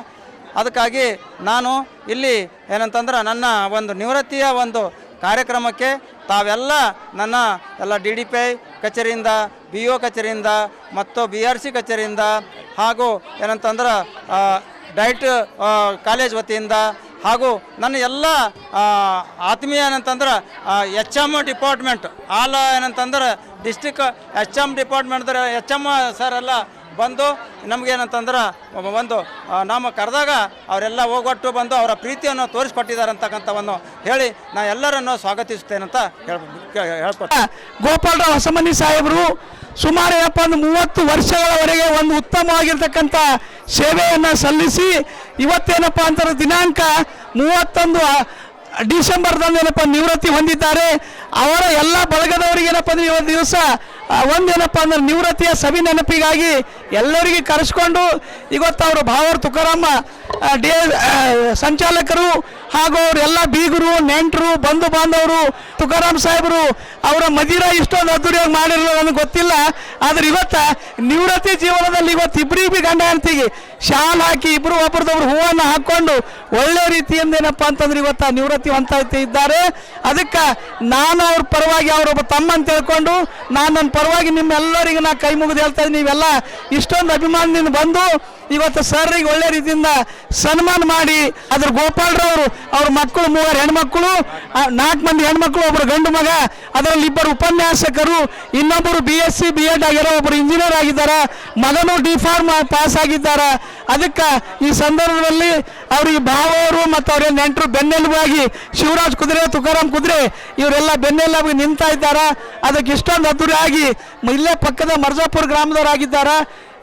ಅದಕ್ಕಾಗಿ ನಾನು ಇಲ್ಲಿ ಏನಂತಂದ್ರೆ ನನ್ನ ಒಂದು ನಿವೃತ್ತಿಯ ಒಂದು ಕಾರ್ಯಕ್ರಮಕ್ಕೆ ತಾವೆಲ್ಲ ನನ್ನ ಎಲ್ಲ DDPI ಕಚೇರಿಯಿಂದ, BO ಕಚೇರಿಯಿಂದ ಮತ್ತು BRC ಕಚೇರಿಯಿಂದ ಹಾಗೂ ಏನಂತಂದ್ರೆ ಡೈಟ್ ಕಾಲೇಜ್ ವತಿಯಿಂದ ಹಾಗೂ ನನ್ನ ಎಲ್ಲ ಆತ್ಮೀಯ ಏನಂತಂದ್ರೆ HM ಡಿಪಾರ್ಟ್ಮೆಂಟ್ ಆಲ್ ಏನಂತಂದ್ರೆ district HM department HM sir ಎಲ್ಲ ಬಂದು ನಮಗೇನಂತಂದ್ರೆ ಒಂದು ನಮ್ಮ ಕರೆದಾಗ ಅವರೆಲ್ಲ ಹೋಗೊಟ್ಟು ಬಂದು ಅವರ ಪ್ರೀತಿಯನ್ನು ತೋರಿಸ್ಕೊಟ್ಟಿದ್ದಾರೆ ಅಂತಕ್ಕಂಥವನ್ನು ಹೇಳಿ ನಾ ಎಲ್ಲರನ್ನು ಸ್ವಾಗತಿಸುತ್ತೇನಂತ ಹೇಳ್ಕೊಟ್ಟೆ. ಗೋಪಾಲರಾವ್ ಹೊಸಮನಿ ಸಾಹೇಬರು ಸುಮಾರು ಏನಪ್ಪ ಒಂದು 30 ವರ್ಷಗಳವರೆಗೆ ಒಂದು ಉತ್ತಮವಾಗಿರ್ತಕ್ಕಂಥ ಸೇವೆಯನ್ನು ಸಲ್ಲಿಸಿ ಇವತ್ತೇನಪ್ಪ ಅಂತಾರೆ ದಿನಾಂಕ 31 ಡಿಸೆಂಬರ್ದಂದೇನಪ್ಪ ನಿವೃತ್ತಿ ಹೊಂದಿದ್ದಾರೆ. ಅವರ ಎಲ್ಲ ಬಳಗದವರಿಗೇನಪ್ಪ ಅಂದ್ರೆ ಇವತ್ತು ದಿವಸ ಒಂದೇನಪ್ಪ ಅಂದ್ರೆ ನಿವೃತ್ತಿಯ ಸವಿ ನೆನಪಿಗಾಗಿ ಎಲ್ಲರಿಗೆ ಕರೆಸ್ಕೊಂಡು ಇವತ್ತು ಅವರು ಭಾವರು ತುಕಾರಾಮ ಸಂಚಾಲಕರು ಹಾಗೂ ಅವರೆಲ್ಲ ಬೀಗರು ನೆಂಟರು ಬಂಧು ಬಾಂಧವರು ತುಕಾರಾಮ್ ಸಾಹೇಬರು ಅವರ ಮದಿರ ಇಷ್ಟೊಂದು ಅದ್ದೂರಿಯಾಗಿ ಮಾಡಿರೋ ನನಗೆ ಗೊತ್ತಿಲ್ಲ. ಆದರೆ ಇವತ್ತು ನಿವೃತ್ತಿ ಜೀವನದಲ್ಲಿ ಇವತ್ತು ಇಬ್ಬರಿಗೂ ಗಂಡ ಹೆಂಡತಿಗೆ ಶಾಲ್ ಹಾಕಿ ಇಬ್ಬರು ಒಬ್ಬರದೊಬ್ರು ಹೂವನ್ನು ಹಾಕ್ಕೊಂಡು ಒಳ್ಳೆ ರೀತಿಯಿಂದ ಏನಪ್ಪ ಅಂತಂದ್ರೆ ಇವತ್ತು ನಿವೃತ್ತಿ ಹೊಂದ್ತಾ ಇದ್ದಾರೆ. ಅದಕ್ಕೆ ನಾನು ಅವ್ರ ಪರವಾಗಿ ಅವರೊಬ್ಬ ತಮ್ಮ ಅಂತ ಹೇಳ್ಕೊಂಡು ನಾನು ನನ್ನ ಪರವಾಗಿ ನಿಮ್ಮೆಲ್ಲರಿಗೂ ನಾ ಕೈ ಮುಗಿದು ಹೇಳ್ತಾ ಇದ್ದೀನಿ. ನೀವೆಲ್ಲ ಇಷ್ಟೊಂದು ಅಭಿಮಾನದಿಂದ ಬಂದು ಇವತ್ತು ಸರ್ರಿಗೆ ಒಳ್ಳೆ ರೀತಿಯಿಂದ ಸನ್ಮಾನ ಮಾಡಿ ಅದ್ರ ಗೋಪಾಲರವರು ಅವ್ರ ಮಕ್ಕಳು 3 ಹೆಣ್ಮಕ್ಳು 4 ಮಂದಿ ಹೆಣ್ಮಕ್ಳು, ಒಬ್ಬರು ಗಂಡು ಮಗ, ಅದರಲ್ಲಿ 2 ಉಪನ್ಯಾಸಕರು, ಇನ್ನೊಬ್ಬರು BSc B.Ed ಆಗಿರೋ, ಒಬ್ಬರು ಇಂಜಿನಿಯರ್ ಆಗಿದ್ದಾರೆ, ಮಗನು D.Pharm ಪಾಸ್ ಆಗಿದ್ದಾರೆ. ಅದಕ್ಕೆ ಈ ಸಂದರ್ಭದಲ್ಲಿ ಅವ್ರಿಗೆ ಭಾವವರು ಮತ್ತು ಅವ್ರ ನೆಂಟರು ಬೆನ್ನೆಲುಬಾಗಿ ಶಿವರಾಜ್ ಕುದುರೆ, ತುಕಾರಾಮ್ ಕುದುರೆ ಇವರೆಲ್ಲ ಬೆನ್ನೆಲುಬಾಗಿ ನಿಂತಾ ಇದ್ದಾರೆ. ಅದಕ್ಕೆ ಇಷ್ಟೊಂದು ಅದ್ದೂರಿಯಾಗಿ ಇಲ್ಲೇ ಪಕ್ಕದ ಮರ್ಜಾಪುರ ಗ್ರಾಮದವರಾಗಿದ್ದಾರೆ.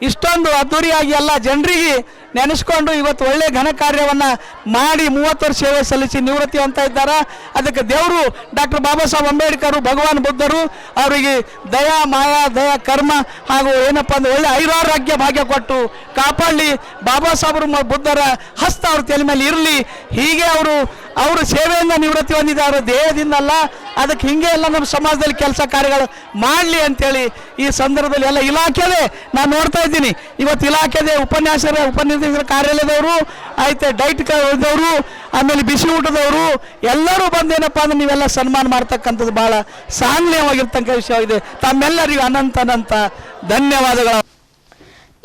ಇಷ್ಟೊಂದು ಅದ್ದೂರಿಯಾಗಿ ಎಲ್ಲ ಜನರಿಗೆ ನೆನೆಸ್ಕೊಂಡು ಇವತ್ತು ಒಳ್ಳೆ ಘನ ಕಾರ್ಯವನ್ನು ಮಾಡಿ 30 ವರ್ಷ ಸೇವೆ ಸಲ್ಲಿಸಿ ನಿವೃತ್ತಿ ಹೊಂದ್ತಾ ಇದ್ದಾರೆ. ಅದಕ್ಕೆ ದೇವರು ಡಾಕ್ಟರ್ ಬಾಬಾ ಸಾಹೇಬ್ ಅಂಬೇಡ್ಕರ್, ಭಗವಾನ್ ಬುದ್ಧರು ಅವರಿಗೆ ದಯಾ ಮಾಯಾ ದಯಾ ಕರ್ಮ ಹಾಗೂ ಏನಪ್ಪ ಅಂದ್ರೆ ಒಳ್ಳೆ ಐರಾರೋಗ್ಯ ಭಾಗ್ಯ ಕೊಟ್ಟು ಕಾಪಾಡಲಿ. ಬಾಬಾ ಸಾಹೇಬರು ಬುದ್ಧರ ಹಸ್ತ ಅವ್ರ ತಲೆ ಮೇಲೆ ಇರಲಿ. ಹೀಗೆ ಅವರು ಸೇವೆಯಿಂದ ನಿವೃತ್ತಿ ಹೊಂದಿದ್ದಾರೆ, ದೇಹದಿಂದಲ್ಲ. ಅದಕ್ಕೆ ಹಿಂಗೆ ಎಲ್ಲ ನಮ್ಮ ಸಮಾಜದಲ್ಲಿ ಕೆಲಸ ಕಾರ್ಯಗಳು ಮಾಡಲಿ ಅಂತೇಳಿ ಈ ಸಂದರ್ಭದಲ್ಲಿ ಎಲ್ಲ ಇಲಾಖೆದೇ ನಾನು ನೋಡ್ತಾ ಇದ್ದೀನಿ. ಇವತ್ತು ಇಲಾಖೆದೇ ಉಪನಿರ್ದೇಶಕರ ಕಾರ್ಯಾಲಯದವರು ಆಯ್ತು, ಡೈಟ್ ದವರು, ಆಮೇಲೆ ಬಿಸಿ ಊಟದವರು ಎಲ್ಲರೂ ಬಂದೇನಪ್ಪ ಅಂದ್ರೆ ನೀವೆಲ್ಲ ಸನ್ಮಾನ ಮಾಡ್ತಕ್ಕಂಥದ್ದು ಭಾಳ ಸಾಂಗ್ಲೀಯವಾಗಿರ್ತಕ್ಕಂಥ ವಿಷಯವಾಗಿದೆ. ತಮ್ಮೆಲ್ಲರಿಗೂ ಅನಂತ ಧನ್ಯವಾದಗಳು.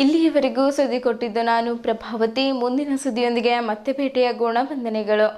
ಇಲ್ಲಿಯವರೆಗೂ ಸುದ್ದಿ ಕೊಟ್ಟಿದ್ದು ನಾನು ಪ್ರಭಾವತಿ. ಮುಂದಿನ ಸುದ್ದಿಯೊಂದಿಗೆ ಮತ್ತೆ ಭೇಟಿಯಾಗೋಣ. ವಂದನೆಗಳು.